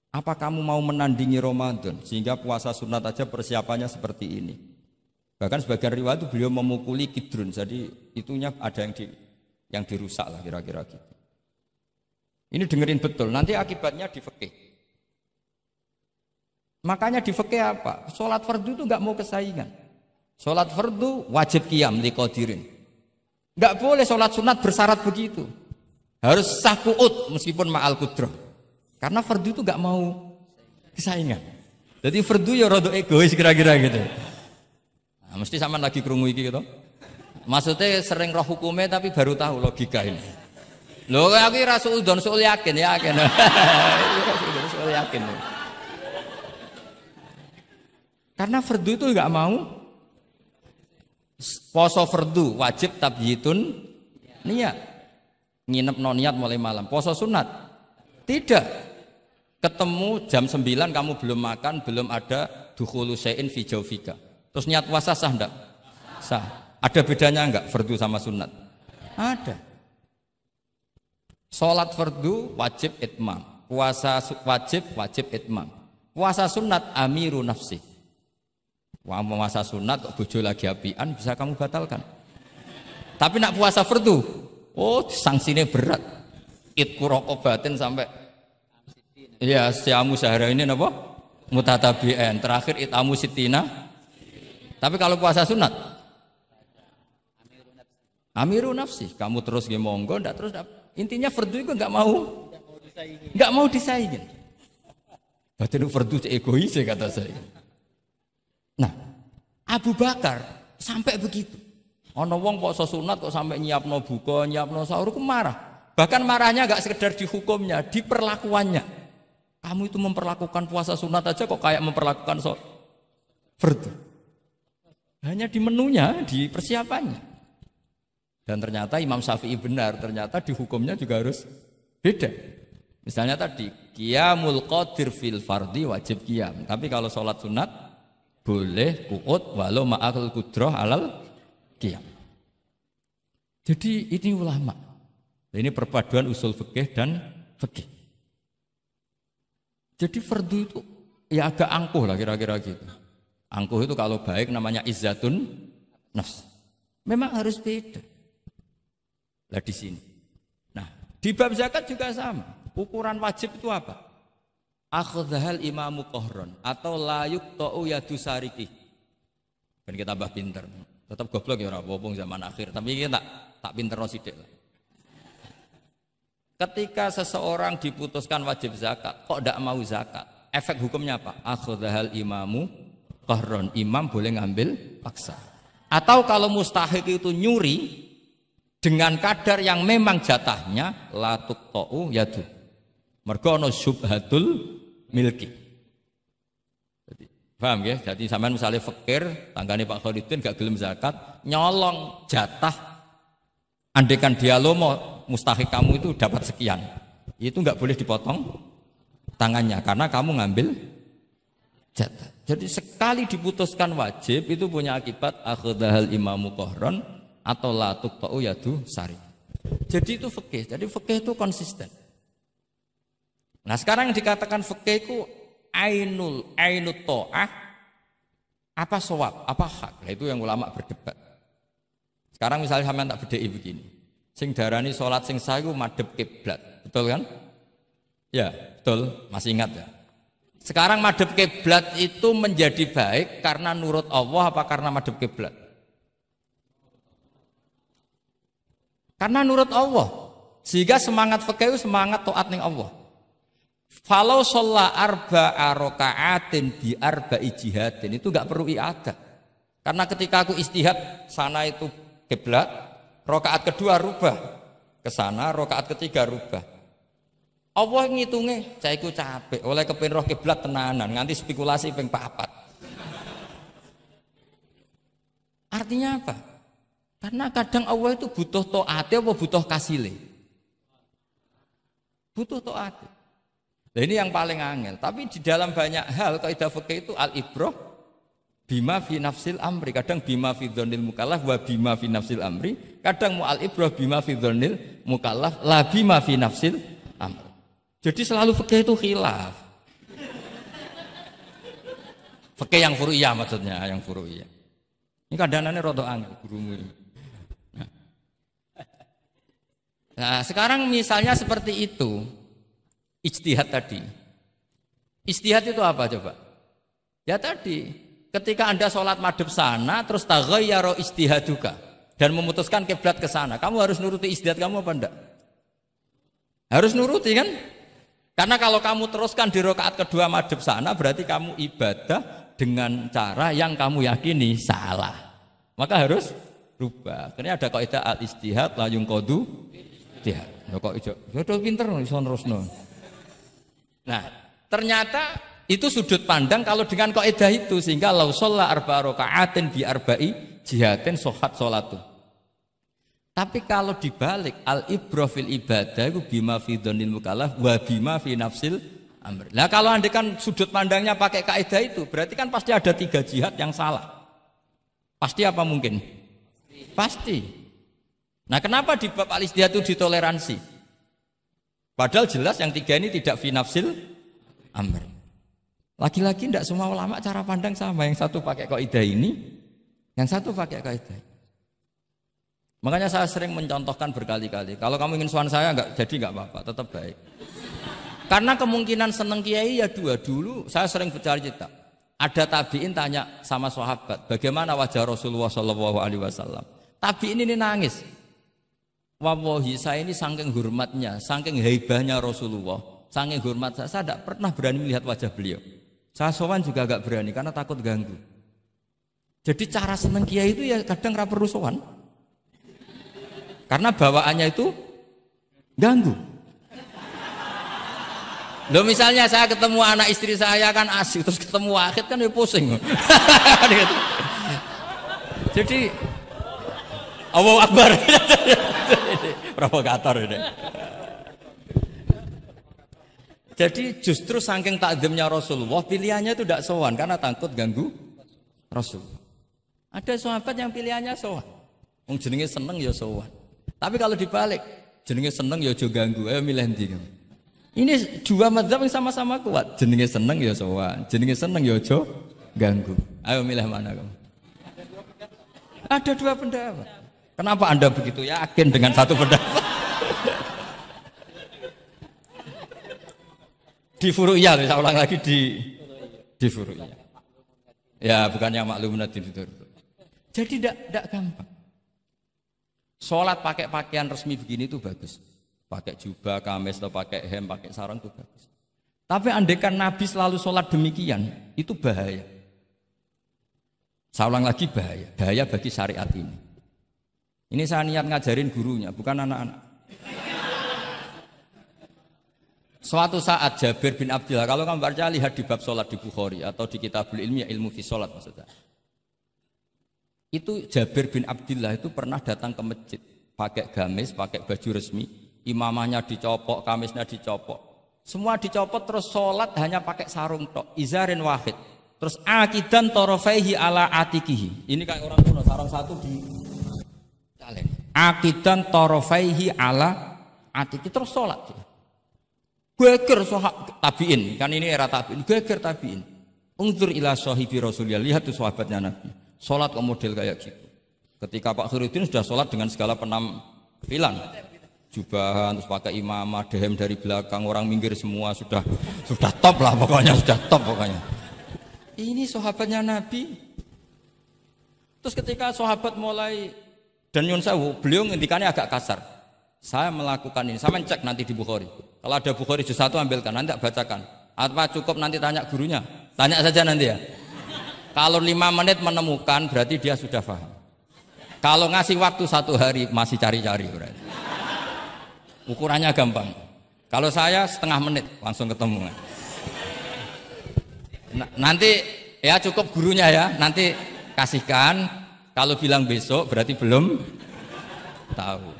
B: Apa kamu mau menandingi Ramadan sehingga puasa sunat aja persiapannya seperti ini? Bahkan sebagian riwayat itu beliau memukuli kidrun, jadi itunya ada yang dirusak lah kira-kira gitu. Ini dengerin betul, nanti akibatnya di fikih. Makanya di fikih apa? Sholat fardu itu nggak mau kesaingan. Sholat fardu wajib qiyam liqadirin. Nggak boleh sholat sunat bersyarat begitu. Harus sah qu'ud meskipun ma'al qudrah. Karena fardu itu nggak mau kesaingan. Jadi fardu ya rada egois kira-kira gitu. Nah, mesti sama lagi krungu iki gitu. Maksudnya sering roh hukumnya tapi baru tahu logika ini. Loh aku rasul yakin. Rasul yakin. Karena fardu itu enggak mau. Poso fardu wajib tabyitun niat. Nginep non niat mulai malam. Poso sunat tidak. Ketemu jam 9 kamu belum makan, belum ada dukhulu syai'in fi jawfika. Terus niat puasa sah enggak? Sah. Ada bedanya enggak fardu sama sunat? Ada. Salat fardu wajib itmam. Puasa wajib itmam. Puasa sunat amiru nafsi. Wah, puasa sunat kok bojo lagi apian bisa kamu batalkan. Tapi nak puasa fardu, oh sanksinya berat. Itku rokobatin sampai ya siamu sehari ini apa? Mutatabi'an. Terakhir itamu sitina. Tapi kalau puasa sunat amiru nafsi, kamu terus nggih monggo, ndak terus intinya fardu itu enggak mau disaingin. Batin fardu egois kata saya. Nah, Abu Bakar sampai begitu. Ono wong poso sunat kok sampai nyiapno buka, nyiapno sahur ku marah. Bahkan marahnya enggak sekedar di hukumnya, di perlakuannya. Kamu itu memperlakukan puasa sunat aja kok kayak memperlakukan fardu. Hanya di menunya, di persiapannya. Dan ternyata Imam Syafi'i benar, ternyata di hukumnya juga harus beda. Misalnya tadi, qiyamul qadir fil fardi wajib qiyam. Tapi kalau sholat sunat, boleh qu'ud walau ma'al qudrah alal qiyam. Jadi ini ulama. Ini perpaduan usul fikih dan fikih. Jadi fardu itu ya agak angkuh lah kira-kira gitu. Angkuh itu kalau baik namanya izzatun nafs. Memang harus beda. Lah di sini. Nah, di bab zakat juga sama. Ukuran wajib itu apa? Akhdhal imamu qahron atau la yuqta'u yadu sariki. Ben kita tambah pinter. Tetap goblok ya ora apa-apa zaman akhir, tapi iki tak pinterno sithik lah. Ketika seseorang diputuskan wajib zakat, kok tidak mau zakat? Efek hukumnya apa? Akhdhal imamu qahron, imam boleh ngambil paksa. Atau kalau mustahik itu nyuri dengan kadar yang memang jatahnya la tuqta'u yadu. Mergo ana syubhatul milki. Jadi, paham ya? Jadi sampean misalnya fakir, tanggane Pak Khalidin gak gelem zakat, nyolong jatah. Andaikan dia lomo, mustahik kamu itu dapat sekian. Itu enggak boleh dipotong tangannya karena kamu ngambil jatah. Jadi sekali diputuskan wajib itu punya akibat akhdhal imamu qahron atau la tuqta'u yadu sari. Jadi itu fikih. Jadi fikih itu konsisten. Nah sekarang yang dikatakan fikih itu ainut ta'ah apa shawab, apa hak. Nah itu yang ulama berdebat. Sekarang misalnya sampean tak bedheki begini. Sing darani salat sing sah iku madhep kiblat. Betul kan? Ya, betul. Masih ingat ya? Sekarang madhep kiblat itu menjadi baik karena nurut Allah apa karena madhep kiblat? Karena nurut Allah. Sehingga semangat fikih semangat taat ning Allah. Falau sholla arba'a raka'atin bi arba'i jihadin itu enggak perlu i'adah. Karena ketika aku istihad sana itu kiblat, rakaat kedua rubah ke sana, rakaat ketiga rubah. Allah ngitungnya, saya iku capek oleh kepin roh kiblat tenanan nganti spekulasi ping 4. Artinya apa? Karena kadang Allah itu butuh taat apa butuh kasile? Butuh taat. Nah ini yang paling angel. Tapi di dalam banyak hal kaidah fikih itu al-ibrah bima fi nafsil amri. Kadang bima fi dzannil mukallaf wa bima fi nafsil amri. Kadang mu al-ibrah bima fi dzannil mukallaf la bima fi nafsil amri. Jadi selalu fikih itu khilaf. Fikih yang furu'iyah maksudnya, yang furu'iyah. Ini kadang-kadang rada angel gurumu ini. Nah, sekarang misalnya seperti itu. Ijtihad tadi. Ijtihad itu apa coba? Ya tadi, ketika Anda sholat madhep sana terus taghayyara ijtihaduka dan memutuskan kiblat ke sana, kamu harus nuruti ijtihad kamu apa enggak? Harus nuruti kan? Karena kalau kamu teruskan di rakaat kedua madhep sana berarti kamu ibadah dengan cara yang kamu yakini salah. Maka harus rubah. Karena ada kaidah al-ijtihad la yunqadu ijtihad. Ya kok ijo. Ya pinter iso nerusno. Nah, ternyata itu sudut pandang kalau dengan kaidah itu sehingga lau sholla arba'a raka'atin bi arba'i jihatin sohat sholatu. Tapi kalau dibalik al-ibrah fil ibadah itu bima fi dzannil mukallaf wa bima fi nafsil amr. Nah, kalau andekan sudut pandangnya pakai kaidah itu berarti kan pasti ada 3 jihad yang salah. Pasti apa mungkin? Pasti. Nah, kenapa di bab al-ijtihad itu ditoleransi? Padahal jelas yang 3 ini tidak fi nafsil amr. Lagi-lagi tidak semua ulama cara pandang sama. Yang satu pakai kaidah ini, yang satu pakai kaidah. Makanya saya sering mencontohkan berkali-kali. Kalau kamu ingin suan saya enggak apa-apa, tetap baik. Karena kemungkinan seneng kiai ya 2. Dulu saya sering bercerita. Ada tabiin tanya sama sahabat, bagaimana wajah Rasulullah SAW. Tabiin ini nangis. Wallahi saya ini saking hormatnya, saking haibahnya Rasulullah, saking hormat saya tidak pernah berani melihat wajah beliau. Saya sowan juga agak berani karena takut ganggu. Jadi cara seneng kiai itu ya kadang ra perlu sowan. Karena bawaannya itu ganggu. Loh misalnya saya ketemu anak istri saya kan asik, terus ketemu Wahid kan ya pusing. Jadi Allahu Akbar. Provokator ini. Jadi justru saking takzimnya Rasulullah pilihannya itu tidak sowan karena takut ganggu Rasul. Ada sahabat yang pilihannya sowan. Wong jenenge seneng ya sowan. Tapi kalau dibalik jenenge seneng ya aja ganggu, ayo milih ndi. Ini 2 mazhab yang sama-sama kuat. Jenenge seneng ya sowan, jenenge seneng ya aja ganggu. Ayo milih mana kamu? Ada 2 pendapat. Kenapa Anda begitu yakin dengan satu pendapat? Di Furu'iyah, saya ulang lagi di Furu'iyah. Ya, bukannya maklumat di Furu'iyah. Jadi tidak gampang. Sholat pakai pakaian resmi begini itu bagus. Pakai jubah, kamis, atau pakai hem, pakai sarung itu bagus. Tapi andaikan Nabi selalu sholat demikian, itu bahaya. Saya ulang lagi bahaya bagi syariat ini. Ini saya niat ngajarin gurunya, bukan anak-anak. Suatu saat Jabir bin Abdillah, kalau kamu baca lihat di bab sholat di Bukhari atau di Kitabul Ilmi, ilmu fi sholat maksudnya. Itu Jabir bin Abdillah itu pernah datang ke masjid, pakai gamis, pakai baju resmi, imamahnya dicopok, kamisnya dicopok. Semua dicopot terus sholat hanya pakai sarung tok, izarin wahid. Terus akidan torofaihi ala atikihi. Ini kayak orang kuno, sarung satu di kalen. Akidan torofaihi ala atiki terus sholat. Geger tabiin, kan ini era tabiin. Geger tabiin. Ungzur ila sahibi Rasulullah, lihat tuh sahabatnya Nabi. Sholat ke model kayak gitu. Ketika Pak Khairuddin sudah sholat dengan segala penampilan, jubahan, terus pakai imamah, dehem dari belakang, orang minggir semua sudah top lah pokoknya, sudah top pokoknya. Ini sahabatnya Nabi. Terus ketika sahabat mulai dan nyun sewu, beliau ngendikannya agak kasar. Saya melakukan ini, saya mencek nanti di Bukhari. Kalau ada Bukhari juz 1 ambilkan, nanti bacakan. Apa cukup nanti tanya gurunya? Tanya saja nanti ya. Kalau 5 menit menemukan berarti dia sudah paham. Kalau ngasih waktu 1 hari masih cari-cari berarti. Ukurannya gampang. Kalau saya setengah menit langsung ketemu. Nanti ya cukup gurunya ya. Nanti kasihkan. Kalau bilang besok berarti belum tahu.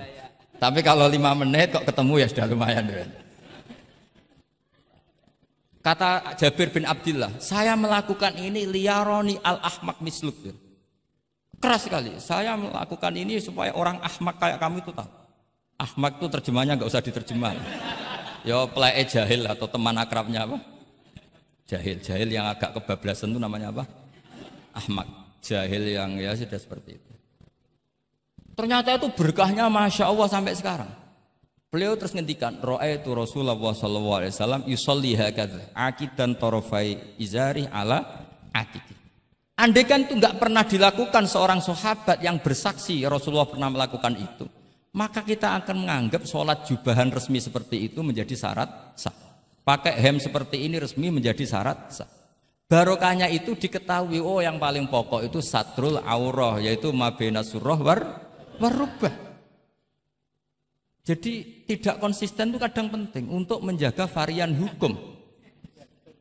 B: Tapi kalau 5 menit kok ketemu ya sudah lumayan. Kata Jabir bin Abdillah, saya melakukan ini liyaroni al-ahmak misluk. Keras sekali. Saya melakukan ini supaya orang ahmak kayak kamu itu tahu. Ahmak itu terjemahnya nggak usah diterjemah. Ya pelai jahil atau teman akrabnya apa? Jahil yang agak kebablasan itu namanya apa? Ahmak. Jahil yang ya sudah seperti itu. Ternyata itu berkahnya Masya Allah sampai sekarang. Beliau terus ngendikan, ra'aitu Rasulullah sallallahu alaihi wasallam yusolli hakadza, akidan tarafai izari ala atiki. Andaikan itu enggak pernah dilakukan seorang sahabat yang bersaksi Rasulullah pernah melakukan itu, maka kita akan menganggap sholat jubahan resmi seperti itu menjadi syarat sah. Pakai hem seperti ini resmi menjadi syarat sah. Barokahnya itu diketahui, oh yang paling pokok itu satrul aurah, yaitu mabena surah warubah. Jadi tidak konsisten itu kadang penting untuk menjaga varian hukum.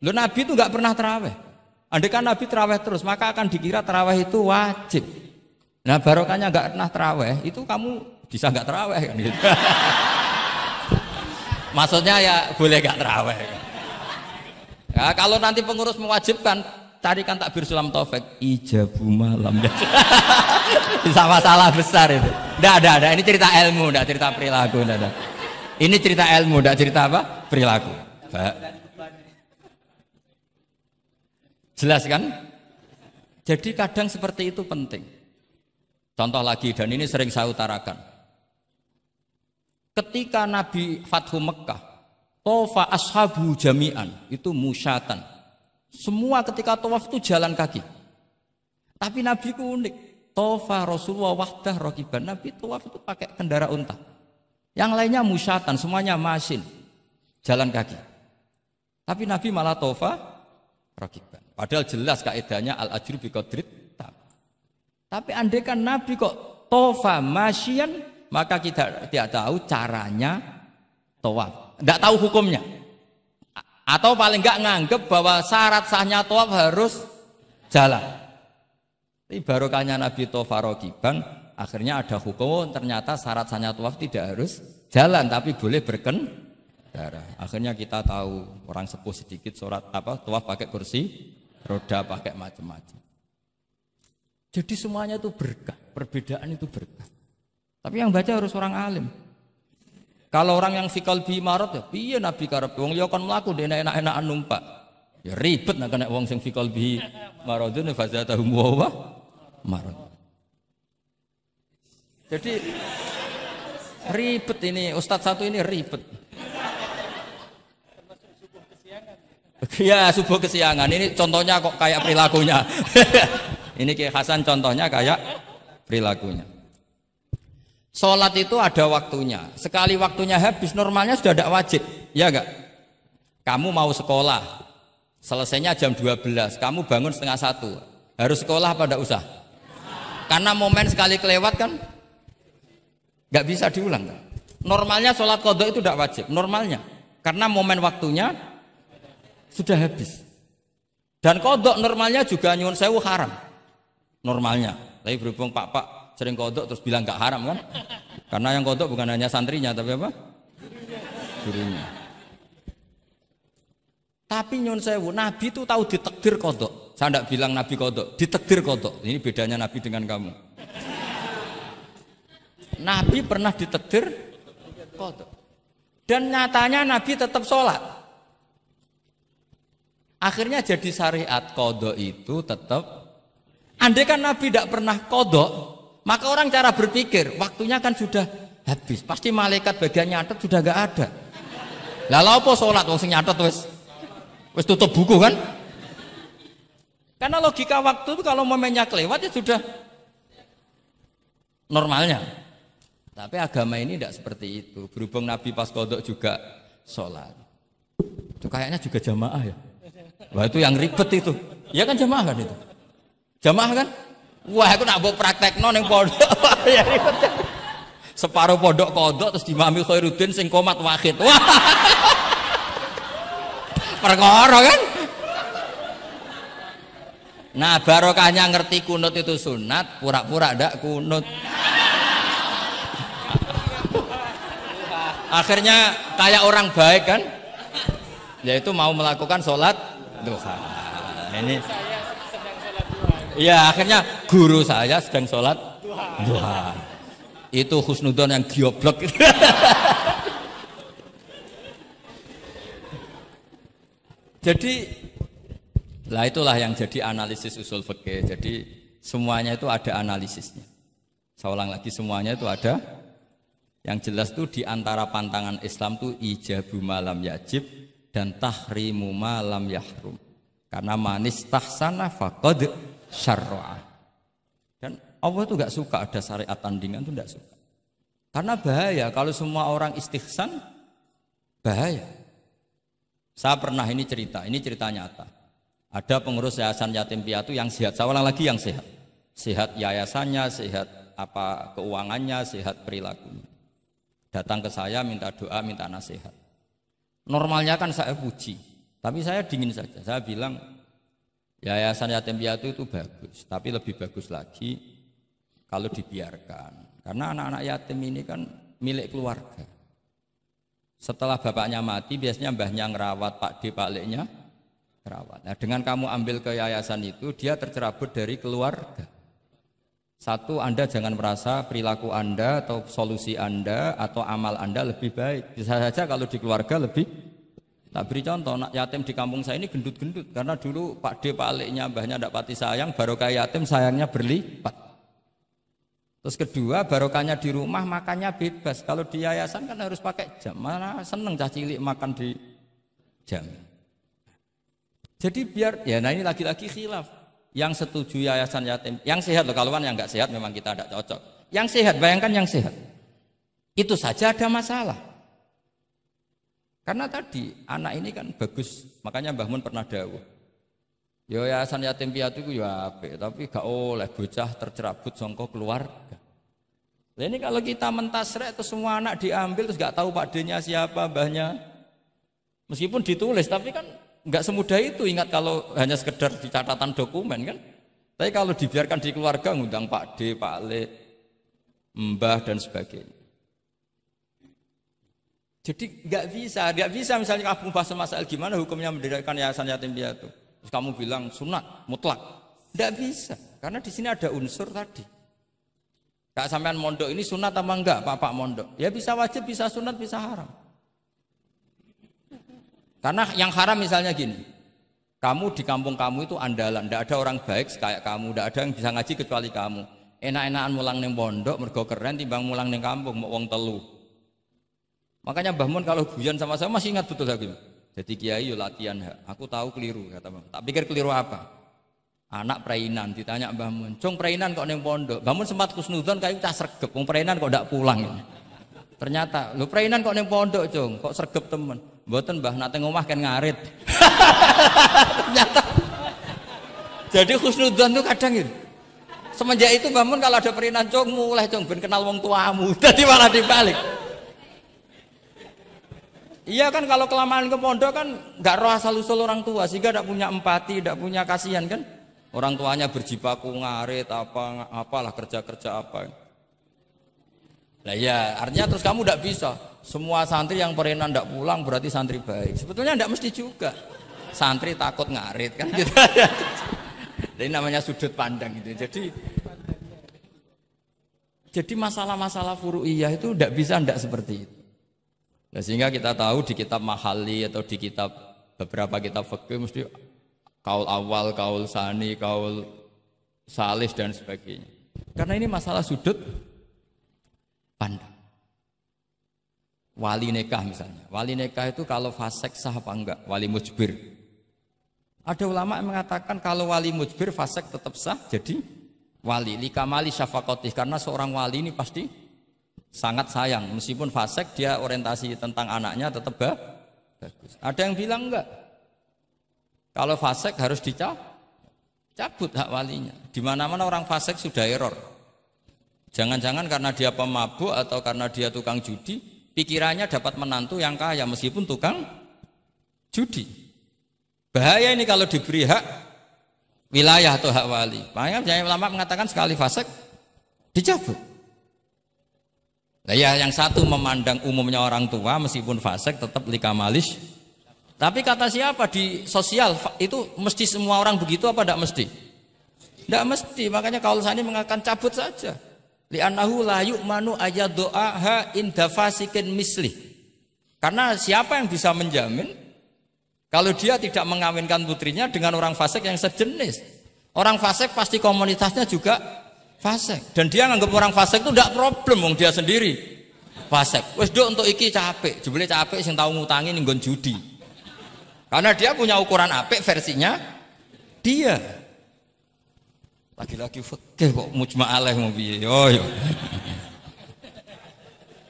B: Loh, Nabi itu nggak pernah terawih. Andaikan Nabi terawih terus, maka akan dikira terawih itu wajib. Nah barokahnya nggak pernah terawih, itu kamu bisa nggak terawih kan gitu. Maksudnya ya boleh nggak terawih. Ya, kalau nanti pengurus mewajibkan, carikan takbir sulam taufik, ijabu malam. Bisa masalah besar itu. Nggak ada. Ini cerita ilmu, nggak cerita perilaku. Nggak ada. Ini cerita ilmu, nggak cerita apa? Perilaku. Jelas kan? Jadi kadang seperti itu penting. Contoh lagi, dan ini sering saya utarakan. Ketika Nabi Fathu Mekah, tofa ashabu jami'an, itu musyatan. Semua ketika tawaf itu jalan kaki. Tapi Nabi itu unik. Tofa Rasulullah wahdah rokiban. Nabi tawaf itu pakai kendaraan unta. Yang lainnya musyatan, semuanya masin. Jalan kaki. Tapi Nabi malah tofa rokiban. Padahal jelas kaidahnya al-ajru biqadrit. Tapi andaikan Nabi kok tofa masyian, maka kita tidak tahu caranya tawaf. Tidak tahu hukumnya. Atau paling enggak nganggep bahwa syarat sahnya tawaf harus jalan. Tapi barokahnya Nabi tofa rokiban, akhirnya ada hukum, ternyata syarat sahnya tawaf tidak harus jalan, tapi boleh berkendara. Akhirnya kita tahu orang sepuh sedikit tawaf pakai kursi roda, pakai macam-macam. Jadi semuanya itu berkah, perbedaan itu berkah. Tapi yang baca harus orang alim. Kalau orang yang fikal bi marot ya, piye Nabi karep wong liya kon mlaku dene enak-enakan numpak. Ya ribet nek kena wong sing fikal bi marodun fazatahum wa marot. Jadi ribet ini, ustadz satu ini ribet. Ya subuh kesiangan. Ini contohnya kok kayak perilakunya. Ini Kiai Hasan contohnya kayak perilakunya. Sholat itu ada waktunya. Sekali waktunya habis, normalnya sudah tidak wajib. Ya enggak? Kamu mau sekolah, selesainya jam 12, kamu bangun setengah 1. Harus sekolah apa tidak usah? Karena momen sekali kelewat kan nggak bisa diulang kan? Normalnya sholat qadha itu tidak wajib, normalnya. Karena momen waktunya sudah habis. Dan qadha normalnya juga nyuwun sewu haram. Normalnya. Tapi berhubung Pak sering qadha terus bilang nggak haram kan? Karena yang qadha bukan hanya santrinya tapi apa? Gurunya. Tapi nyuwun sewu, Nabi itu tahu ditakdir qadha. Saya tidak bilang Nabi qadha, ditakdir qadha. Ini bedanya Nabi dengan kamu. Nabi pernah ditakdir qadha. Dan nyatanya Nabi tetap sholat. Akhirnya jadi syariat qadha itu tetap. Andai kan Nabi tidak pernah qadha, maka orang cara berpikir waktunya kan sudah habis. Pasti malaikat bagian nyatet sudah nggak ada. Lah apa sholat wong sing nyatet wis tutup buku kan? Karena logika waktu itu kalau momennya kelewat ya sudah normalnya. Tapi agama ini tidak seperti itu. Berhubung Nabi pas qadha juga sholat. Itu kayaknya juga jamaah ya. Wah itu yang ribet itu. Ya kan jamaah kan itu. Jamaah kan? Wah aku nak mbok praktekno ning pondok. Ya ribet. Separuh pondok qadha terus dimami Khairuddin sing qomat wahid. Wah. Perkara kan? Nah barokahnya ngerti kunut itu sunat, pura-pura ndak kunut. Akhirnya kayak orang baik kan? Yaitu mau melakukan sholat duha. Ini. Ya akhirnya guru saya sedang sholat duha. Itu husnudon yang gioblok. Jadi lah itulah yang jadi analisis usul fikih. Jadi semuanya itu ada analisisnya. Saya ulang lagi, semuanya itu ada. Yang jelas itu di antara pantangan Islam itu ijabu malam yajib dan tahrimu malam yahrum. Karena manis tahsana faqad syarra'a. Dan Allah itu enggak suka ada syariat tandingan, itu enggak suka. Karena bahaya kalau semua orang istihsan, bahaya. Saya pernah ini cerita nyata. Ada pengurus yayasan yatim piatu yang sehat. Saya ulang lagi yang sehat. Sehat yayasannya, sehat apa keuangannya, sehat perilakunya. Datang ke saya minta doa, minta nasihat. Normalnya kan saya puji, tapi saya dingin saja. Saya bilang yayasan yatim piatu itu bagus, tapi lebih bagus lagi kalau dibiarkan. Karena anak-anak yatim ini kan milik keluarga. Setelah bapaknya mati, biasanya mbahnya ngerawat, Pak D, Pak Leknya ngerawat. Nah, dengan kamu ambil ke yayasan itu, dia tercerabut dari keluarga. Satu, Anda jangan merasa perilaku Anda atau solusi Anda atau amal Anda lebih baik. Bisa saja kalau di keluarga lebih. Tak beri contoh, anak yatim di kampung saya ini gendut-gendut. Karena dulu Pak D, Pak Leknya, mbahnya tidak pati sayang, barokah yatim sayangnya berlipat. Terus kedua, barokahnya di rumah makannya bebas. Kalau di yayasan kan harus pakai jam. Mana seneng cah cilik makan di jam. Jadi biar, ya nah ini lagi-lagi khilaf. Yang setuju yayasan yatim, yang sehat loh, kalau yang nggak sehat memang kita tidak cocok. Yang sehat, bayangkan yang sehat. Itu saja ada masalah. Karena tadi anak ini kan bagus, makanya Mbah Mun pernah dawuh. Ya yayasan yatim piatu itu ya apik, tapi gak oleh bocah tercerabut sangka keluarga. Nah ini kalau kita mentasrek terus semua anak diambil terus gak tahu Pak D-nya siapa, mbahnya. Meskipun ditulis tapi kan nggak semudah itu, ingat kalau hanya sekedar di catatan dokumen kan. Tapi kalau dibiarkan di keluarga ngundang Pak D, Pak Le, Mbah dan sebagainya. Jadi nggak bisa misalnya kamu bahas masalah gimana hukumnya mendirikan yayasan yatim piatu. Terus kamu bilang sunat mutlak, nggak bisa karena di sini ada unsur tadi. Kak sampean mondok ini sunat apa enggak, Pak mondok? Ya bisa wajib, bisa sunat, bisa haram. Karena yang haram misalnya gini, kamu di kampung kamu itu andalan, tidak ada orang baik kayak kamu, tidak ada yang bisa ngaji kecuali kamu. Enak-enakan mulang neng pondok, mergo keren timbang mulang neng kampung, mau wong telu. Makanya Mbah Mun kalau guyon sama saya masih ingat betul lagi. Jadi kiai yo latihan hak. Aku tahu keliru kata Mbah. Tak pikir keliru apa? Anak prainan ditanya Mbah Mun, "Cung prainan kok ning pondok?" Mbah Mun sempat kusnudon kayak cah sregep, wong prainan kok ndak pulang. Ternyata, "Lho prainan kok ning pondok, Cung? Kok sregep temen?" "Mboten, Mbah, nate ngomah kan ngarit." Ternyata. Jadi husnudon tuh kadang gitu. Semenjak itu Mbah Mun kalau ada prainan, "Cung, mulai Cung ben kenal wong tuamu." Jadi malah dibalik. Iya kan kalau kelamaan ke pondok kan nggak roh asal usul orang tua sehingga tidak punya empati, tidak punya kasihan kan. Orang tuanya berjibaku ngarit apalah kerja apa. Nah ya artinya terus kamu tidak bisa semua santri yang perenan tidak pulang berarti santri baik. Sebetulnya tidak mesti juga. Santri takut ngarit kan gitu. Ini namanya sudut pandang gitu. Jadi masalah-masalah furu'iyah itu tidak bisa tidak seperti itu. Nah, sehingga kita tahu di kitab Mahali atau di kitab beberapa kitab fikih mesti kaul awal, kaul sani, kaul salis dan sebagainya. Karena ini masalah sudut pandang. Wali nikah misalnya. Wali nikah itu kalau fasek sah apa enggak? Wali mujbir. Ada ulama yang mengatakan kalau wali mujbir fasek tetap sah jadi wali. Likamali syafaqatih karena seorang wali ini pasti sangat sayang, meskipun fasek dia orientasi tentang anaknya tetap bagus. Ada yang bilang enggak. Kalau fasek harus dicabut hak walinya. Di mana-mana orang fasek sudah error. Jangan-jangan karena dia pemabuk atau karena dia tukang judi, pikirannya dapat menantu yang kaya meskipun tukang judi. Bahaya ini kalau diberi hak wilayah atau hak wali. Makanya ulama mengatakan sekali fasek dicabut. Nah ya yang satu memandang umumnya orang tua meskipun fasik tetap likamalis. Tapi kata siapa di sosial itu mesti semua orang begitu apa tidak mesti? Tidak mesti. Makanya kaul sani mengatakan cabut saja. Li'annahu la yu'manu ayadu'aha inda fasikin mislih. Karena siapa yang bisa menjamin kalau dia tidak mengawinkan putrinya dengan orang fasik yang sejenis? Orang fasik pasti komunitasnya juga fasek dan dia nganggap orang fasek itu tidak problem wong dia sendiri fasek wes dok untuk iki capek jebule capek sing tahu ngutangi ning nggon judi karena dia punya ukuran apik versinya dia lagi-lagi fikih kok mujma' alaih mau piye yo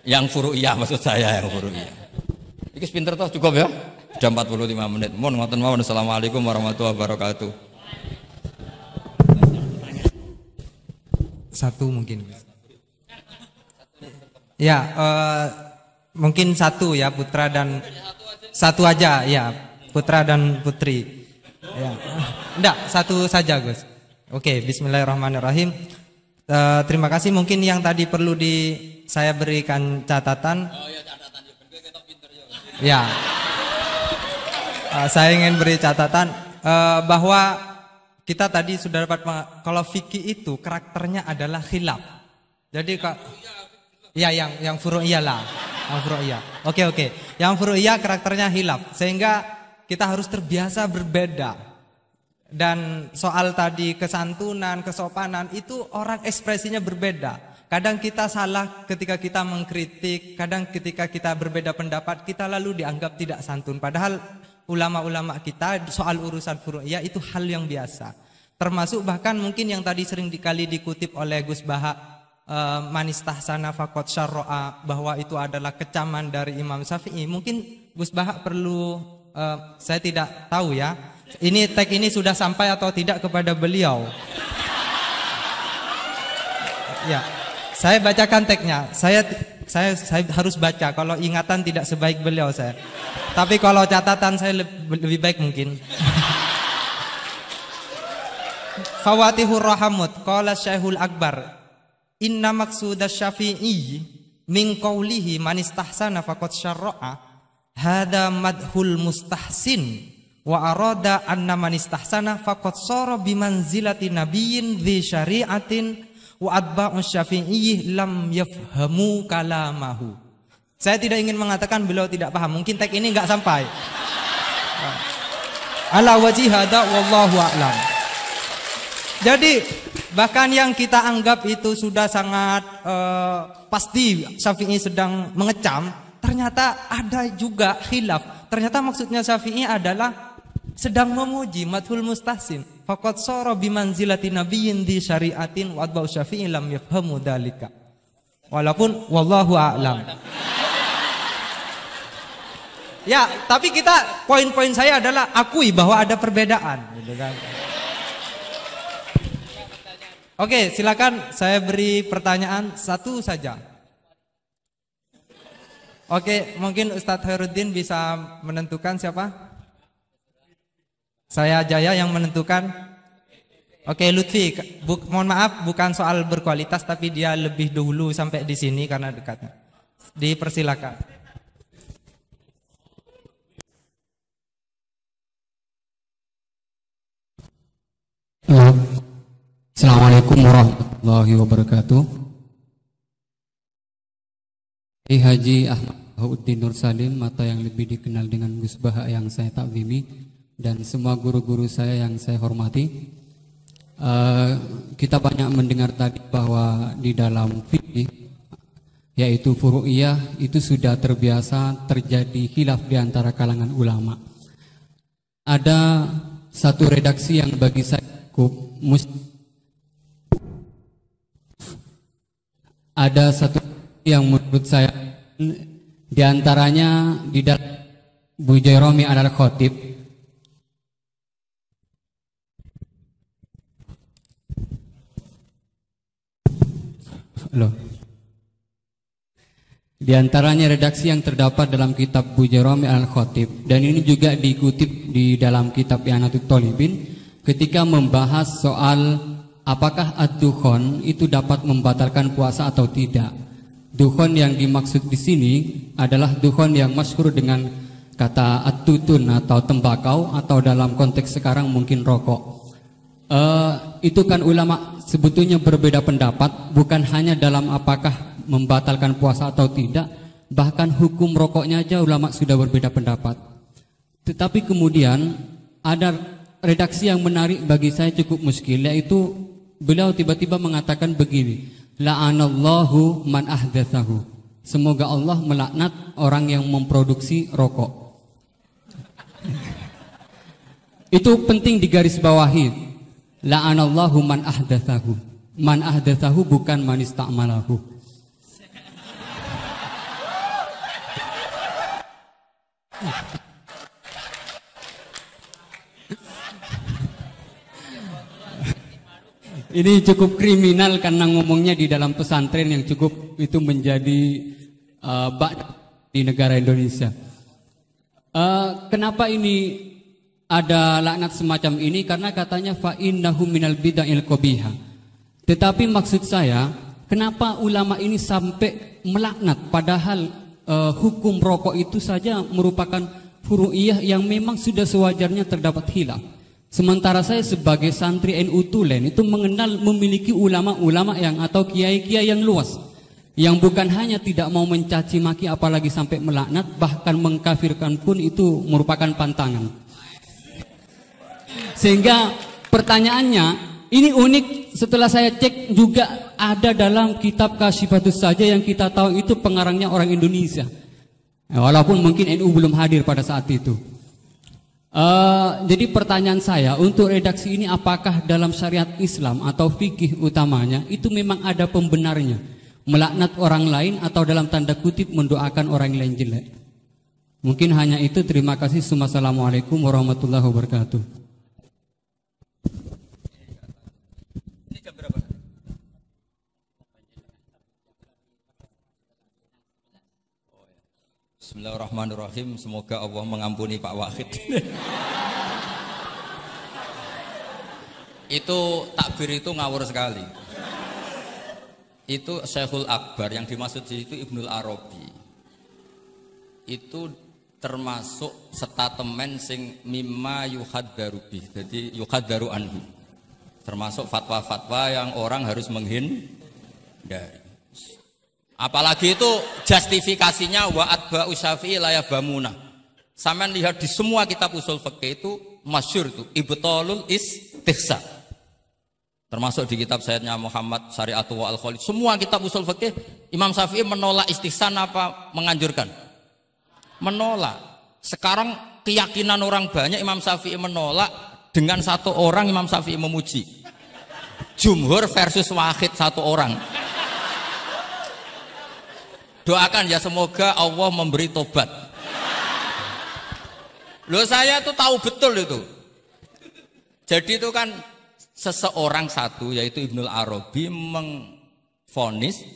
B: yang furu'iyah maksud saya yang furu'iyah iki pinter toh cukup ya sudah 45 menit mohon ngoten mawon. Assalamualaikum warahmatullahi wabarakatuh.
A: Satu mungkin. Ya, mungkin satu ya putra dan satu aja ya putra dan putri. Ya, enggak satu saja Gus. Oke, Bismillahirrahmanirrahim. Terima kasih. Mungkin yang tadi perlu saya berikan catatan. Ya, saya ingin beri catatan bahwa kita tadi sudah dapat kalau fikih itu karakternya adalah khilaf. Jadi ya yang furu'iyah lah, yang furu'iyah. Oke. Yang furu'iyah karakternya khilaf sehingga kita harus terbiasa berbeda. Dan soal tadi kesantunan, kesopanan itu orang ekspresinya berbeda. Kadang kita salah ketika kita mengkritik, kadang ketika kita berbeda pendapat kita lalu dianggap tidak santun. Padahal ulama-ulama kita soal urusan furu'iyah itu hal yang biasa. Termasuk bahkan mungkin yang tadi sering dikali dikutip oleh Gus Baha manistahsana faqad syarra'a bahwa itu adalah kecaman dari Imam Syafi'i. Mungkin Gus Baha perlu saya tidak tahu ya. Ini tag ini sudah sampai atau tidak kepada beliau. Ya. Saya bacakan tagnya. Saya harus baca kalau ingatan tidak sebaik beliau saya. Tapi kalau catatan saya lebih baik mungkin. Fawatihur Rahamut qala Syekhul Akbar inna maqsudas Syafi'i min qawlihi man istahsana faqad syarra'a hadza madhul mustahsin wa arada anna man istahsana faqad sara bimanzilati nabiyyin dzi syari'atin wa atba'us Syafi'i lam yafhamu kalamahu. Saya tidak ingin mengatakan beliau tidak paham, mungkin tag ini enggak sampai. Ala wajhi hada wallahu a'lam. Jadi bahkan yang kita anggap itu sudah sangat pasti Syafi'i sedang mengecam, ternyata ada juga khilaf. Ternyata maksudnya Syafi'i adalah sedang memuji madhul mustahsin. Faqad sara bimanzilati nabiyyin di syariatin wa atba'u Syafi'i lam yafhamu dzalika. Walaupun wallahu a'lam. Ya, tapi poin-poin saya adalah akui bahwa ada perbedaan, gitu kan. Oke, silakan saya beri pertanyaan satu saja. Oke, mungkin Ustadz Khairuddin bisa menentukan siapa? Saya Jaya yang menentukan. Oke, Lutfi, mohon maaf bukan soal berkualitas tapi dia lebih dulu sampai di sini karena dekatnya. Dipersilakan.
E: Assalamualaikum warahmatullahi wabarakatuh. Haji Ahmad Bahuddin Nur Salim atau yang lebih dikenal dengan Gus Baha yang saya takzimi, dan semua guru-guru saya yang saya hormati. Kita banyak mendengar tadi bahwa di dalam fikih yaitu furu'iyah itu sudah terbiasa terjadi khilaf di antara kalangan ulama. Ada satu redaksi yang bagi saya cukup ada satu yang menurut saya diantaranya di dalam Bujairami al-Khatib. Di antaranya redaksi yang terdapat dalam kitab Bujairami al-Khatib, dan ini juga dikutip di dalam kitab I'anatul Thalibin ketika membahas soal apakah ad-dukhon itu dapat membatalkan puasa atau tidak. Dukhon yang dimaksud di sini adalah dukhon yang masyhur dengan kata at-tutun atau tembakau, atau dalam konteks sekarang mungkin rokok. Itu kan ulama sebetulnya berbeda pendapat, bukan hanya dalam apakah membatalkan puasa atau tidak, bahkan hukum rokoknya aja ulama sudah berbeda pendapat. Tetapi kemudian ada redaksi yang menarik bagi saya cukup muskil, yaitu beliau tiba-tiba mengatakan begini, la'anallahu man ahdatsahu. Semoga Allah melaknat orang yang memproduksi rokok. Itu penting digarisbawahi. La'anallahu man ahdatsahu. Man ahdatsahu bukan man ista'malahu. Ini cukup kriminal karena ngomongnya di dalam pesantren yang cukup itu menjadi di negara Indonesia. Kenapa ini ada laknat semacam ini? Karena katanya fa innahu minal bid'il qabihah. Tetapi maksud saya, kenapa ulama ini sampai melaknat padahal hukum rokok itu saja merupakan furu'iyah yang memang sudah sewajarnya terdapat khilaf. Sementara saya sebagai santri NU Tulen itu mengenal memiliki ulama-ulama yang atau kiai-kiai yang luas, yang bukan hanya tidak mau mencaci maki apalagi sampai melaknat, bahkan mengkafirkan pun itu merupakan pantangan. Sehingga pertanyaannya ini unik, setelah saya cek juga ada dalam kitab Kasyifatus saja yang kita tahu itu pengarangnya orang Indonesia, walaupun mungkin NU belum hadir pada saat itu. Jadi pertanyaan saya untuk redaksi ini, apakah dalam syariat Islam atau fikih utamanya itu memang ada pembenarnya melaknat orang lain atau dalam tanda kutip mendoakan orang lain jelek? Mungkin hanya itu. Terima kasih. Assalamualaikum warahmatullahi wabarakatuh.
B: Bismillahirrahmanirrahim. Semoga Allah mengampuni Pak Wahid. Itu takbir itu ngawur sekali. Itu Syekhul Akbar, yang dimaksud itu Ibnul Arabi. Itu termasuk statement sing mimma yuhaddaru bih. Jadi yuhaddaru anhu. Termasuk fatwa-fatwa yang orang harus menghindari. Apalagi itu justifikasinya wa atba'u Syafi'i la yabamuna. Sampean lihat di semua kitab usul fikih itu masyhur itu ibtalul istihsa. Termasuk di kitab Sayyidina Muhammad Syari'atu wa al-Khalid. Semua kitab usul fikih Imam Syafi'i menolak istihsan apa menganjurkan?
F: menolak. Sekarang keyakinan orang banyak Imam Syafi'i menolak, dengan satu orang Imam Syafi'i memuji. Jumhur versus wahid satu orang. Doakan ya semoga Allah memberi tobat. Loh saya tuh tahu betul itu. Jadi itu kan seseorang satu yaitu Ibnul Arabi mengvonis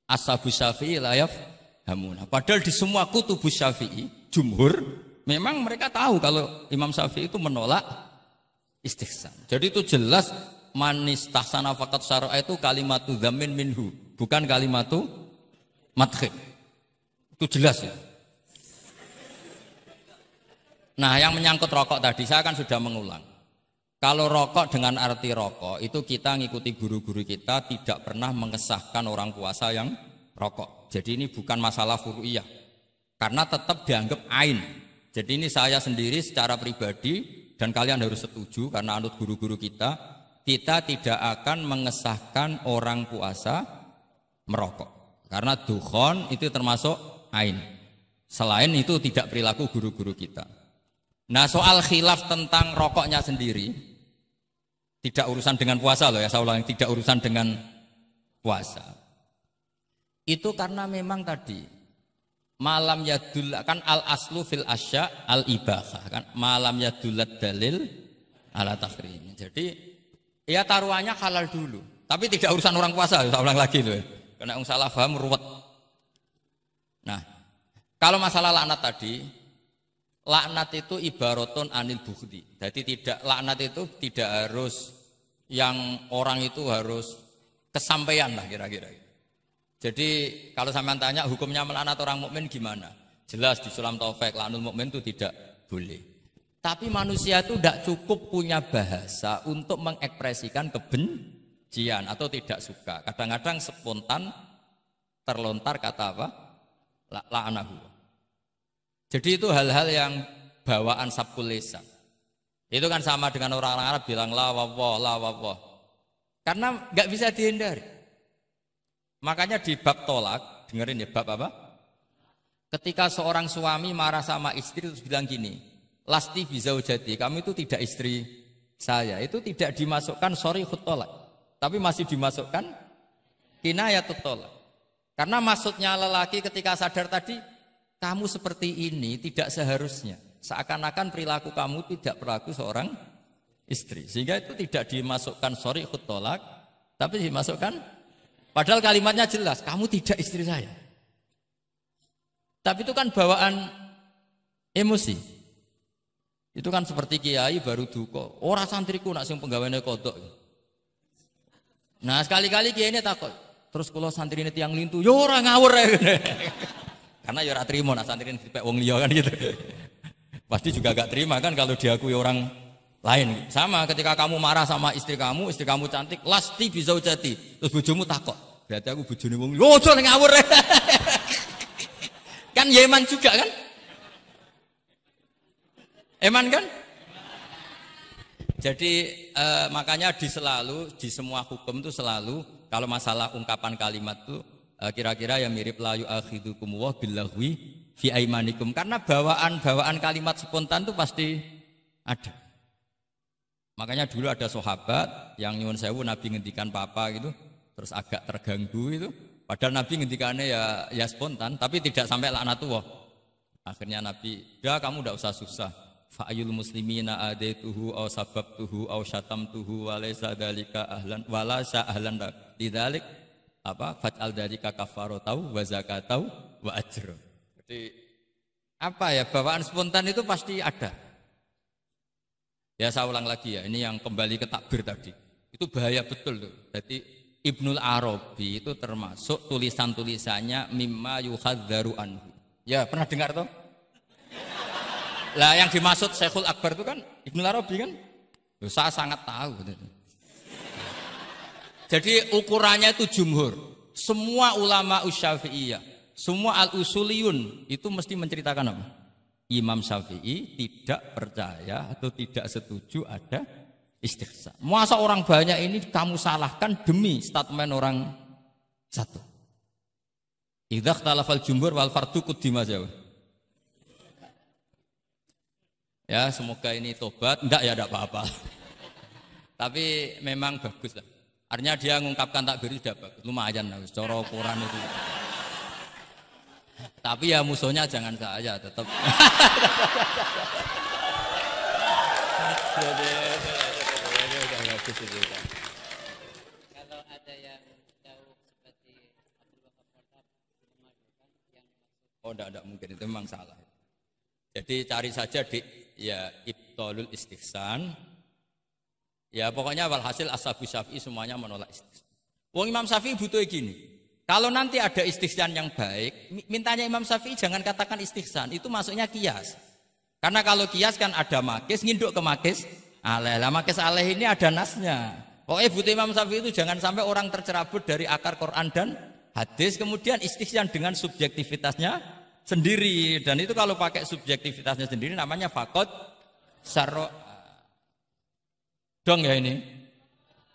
F: Ashabus Syafi'i la yafhamuna. Padahal di semua kutubus Syafi'i, jumhur memang mereka tahu kalau Imam Syafi'i itu menolak istihsan. Jadi itu jelas manis tahsana faqat syara'a itu kalimatu dzamin minhu, bukan kalimatu madhib. Itu jelas ya. Nah, yang menyangkut rokok tadi saya kan sudah mengulang. Kalau rokok dengan arti rokok itu kita ngikuti guru-guru kita tidak pernah mengesahkan orang puasa yang rokok. Jadi ini bukan masalah furu'iyah. Karena tetap dianggap ain. Jadi ini saya sendiri secara pribadi dan kalian harus setuju karena anut guru-guru kita tidak akan mengesahkan orang puasa merokok. Karena dukhon itu termasuk ain. Selain itu tidak perilaku guru-guru kita. Nah, soal khilaf tentang rokoknya sendiri tidak urusan dengan puasa loh ya, saya ulang, tidak urusan dengan puasa. Itu karena memang tadi malam yadul kan al aslu fil asya al ibahah kan, malam yadulat dalil ala tahrim. Jadi ya taruhannya halal dulu, tapi tidak urusan orang puasa, saya ulang lagi loh ya. Karena yang salah paham ruwet. Nah, kalau masalah laknat tadi, laknat itu ibaratun anil bukhdi. Jadi tidak, laknat itu tidak harus yang orang itu harus kesampaian lah kira-kira. Jadi kalau sampean tanya hukumnya melaknat orang mukmin gimana? Jelas di Sulam Taufik laknul mukmin itu tidak boleh. Tapi manusia itu tidak cukup punya bahasa untuk mengekspresikan kebencian atau tidak suka. Kadang-kadang spontan terlontar kata apa? La'anahu. Jadi itu hal-hal yang bawaan sabkul lisan. Itu kan sama dengan orang-orang Arab bilang la wawah. Karena nggak bisa dihindari. Makanya di bab tolak, dengerin ya bab apa? Ketika seorang suami marah sama istri terus bilang gini, lasti bizaujati, kamu itu tidak istri saya. Itu tidak dimasukkan sorihut tolak, tapi masih dimasukkan kinayatut tolak. Karena maksudnya lelaki ketika sadar tadi, kamu seperti ini tidak seharusnya. Seakan-akan perilaku kamu tidak perilaku seorang istri. Sehingga itu tidak dimasukkan sorihut tolak, tapi dimasukkan, padahal kalimatnya jelas, kamu tidak istri saya. Tapi itu kan bawaan emosi. Itu kan seperti kiai baru duka, ora santriku nak sing penggaweane kodok. Nah sekali-kali kiai ini takut, terus kalau santri ini tiang lintu, yo ora ngawur ya. Karena ya ora trimo nak santri ini dipek wong liya kan gitu. Pasti juga gak terima kan kalau diakui orang lain. Sama ketika kamu marah sama istri kamu cantik, lasti bizaujati. Terus bojomu takut, berarti aku bojone wong liya. Ojo ngawur. Kan Yeman juga kan? Eman kan? Jadi makanya di semua hukum itu selalu kalau masalah ungkapan kalimat itu kira-kira yang mirip la yu'akhidukum wa billahwi fi aimanikum, karena bawaan kalimat spontan itu pasti ada. Makanya dulu ada sahabat yang nyuwun sewu Nabi ngendikan papa gitu, terus agak terganggu itu, padahal Nabi ngendikannya ya spontan, tapi tidak sampai laknatullah. Akhirnya Nabi, "Ya kamu tidak usah susah. Fa'ayul muslimina adaituhu aw sababtuhu aw syatamtuhu wa laysa dzalika ahlan wa la ahlan lidzalik apa faj'al dzalika kafaratau wa zakatau wa ajra." Jadi apa ya, bawaan spontan itu pasti ada. Ya saya ulang lagi ya, ini yang kembali ke takbir tadi. Itu bahaya betul tuh. Jadi Ibnul Arabi itu termasuk tulisan-tulisannya mimma yuhadzaru anhu. Ya pernah dengar toh? Lah yang dimaksud Syekhul Akbar itu kan Ibnul Arabi kan? Saya sangat tahu. Jadi ukurannya itu jumhur. Semua ulama Syafi'iyah, semua al-usuliyun itu mesti menceritakan apa? Imam Syafi'i tidak percaya atau tidak setuju ada istihsan. Masa orang banyak ini kamu salahkan demi statement orang satu. Idza ikhtalafal jumhur wal fardu quddima jauh. Ya, semoga ini tobat. Enggak ya, enggak apa-apa. Tapi memang bagus lah. Artinya dia mengungkapkan takbir sudah bagus. Lumayan lah, cara ukuran itu. Tapi ya musuhnya jangan saya tetap.
C: Kalau ada yang jauh seperti Abdul Wahab Wahab memadukan yang
F: Oh, enggak mungkin, itu memang salah. Jadi cari saja di ya ibtalul istihsan. Ya pokoknya walhasil ashabu Syafi'i semuanya menolak istihsan. Wong Imam Syafi'i butuh gini. Kalau nanti ada istihsan yang baik, mintanya Imam Syafi'i jangan katakan istihsan, itu masuknya kias. Karena kalau kias kan ada makis, nginduk ke makis aleh. Lah makis aleh ini ada nasnya. Pokoknya butuh Imam Syafi'i itu jangan sampai orang tercerabut dari akar Quran dan hadis, kemudian istihsan dengan subjektivitasnya sendiri. Dan itu kalau pakai subjektivitasnya sendiri namanya fakot syarro. Dong ya ini.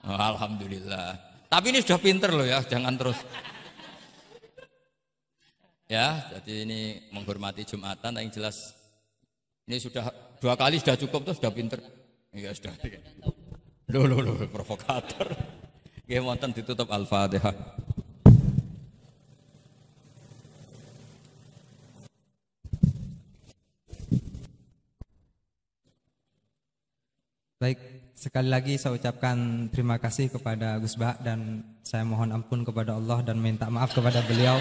F: Oh, alhamdulillah. Tapi ini sudah pinter loh ya, jangan terus. Ya, jadi ini menghormati Jumatan yang jelas. Ini sudah 2 kali sudah cukup tuh, sudah pinter. Ya sudah. Loh, provokator. Nggih wonten ditutup Al-Fatihah.
A: Baik, sekali lagi saya ucapkan terima kasih kepada Gus Bah dan saya mohon ampun kepada Allah dan minta maaf kepada beliau.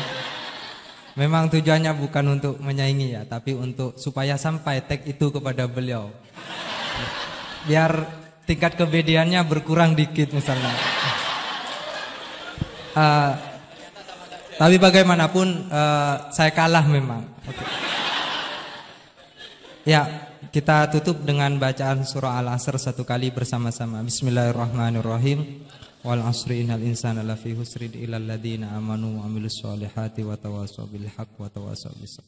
A: Memang tujuannya bukan untuk menyaingi ya, tapi untuk supaya sampai tag itu kepada beliau. Biar tingkat kebedaannya berkurang dikit misalnya. Tapi bagaimanapun saya kalah memang. Okay. Ya, kita tutup dengan bacaan surah Al-Asr 1 kali bersama-sama. Bismillahirrahmanirrahim. Wal 'asri innal insana lafi husrin illal ladzina amanu wa amilus solihati wa tawassaw bil haqq wa tawassaw bis sabr.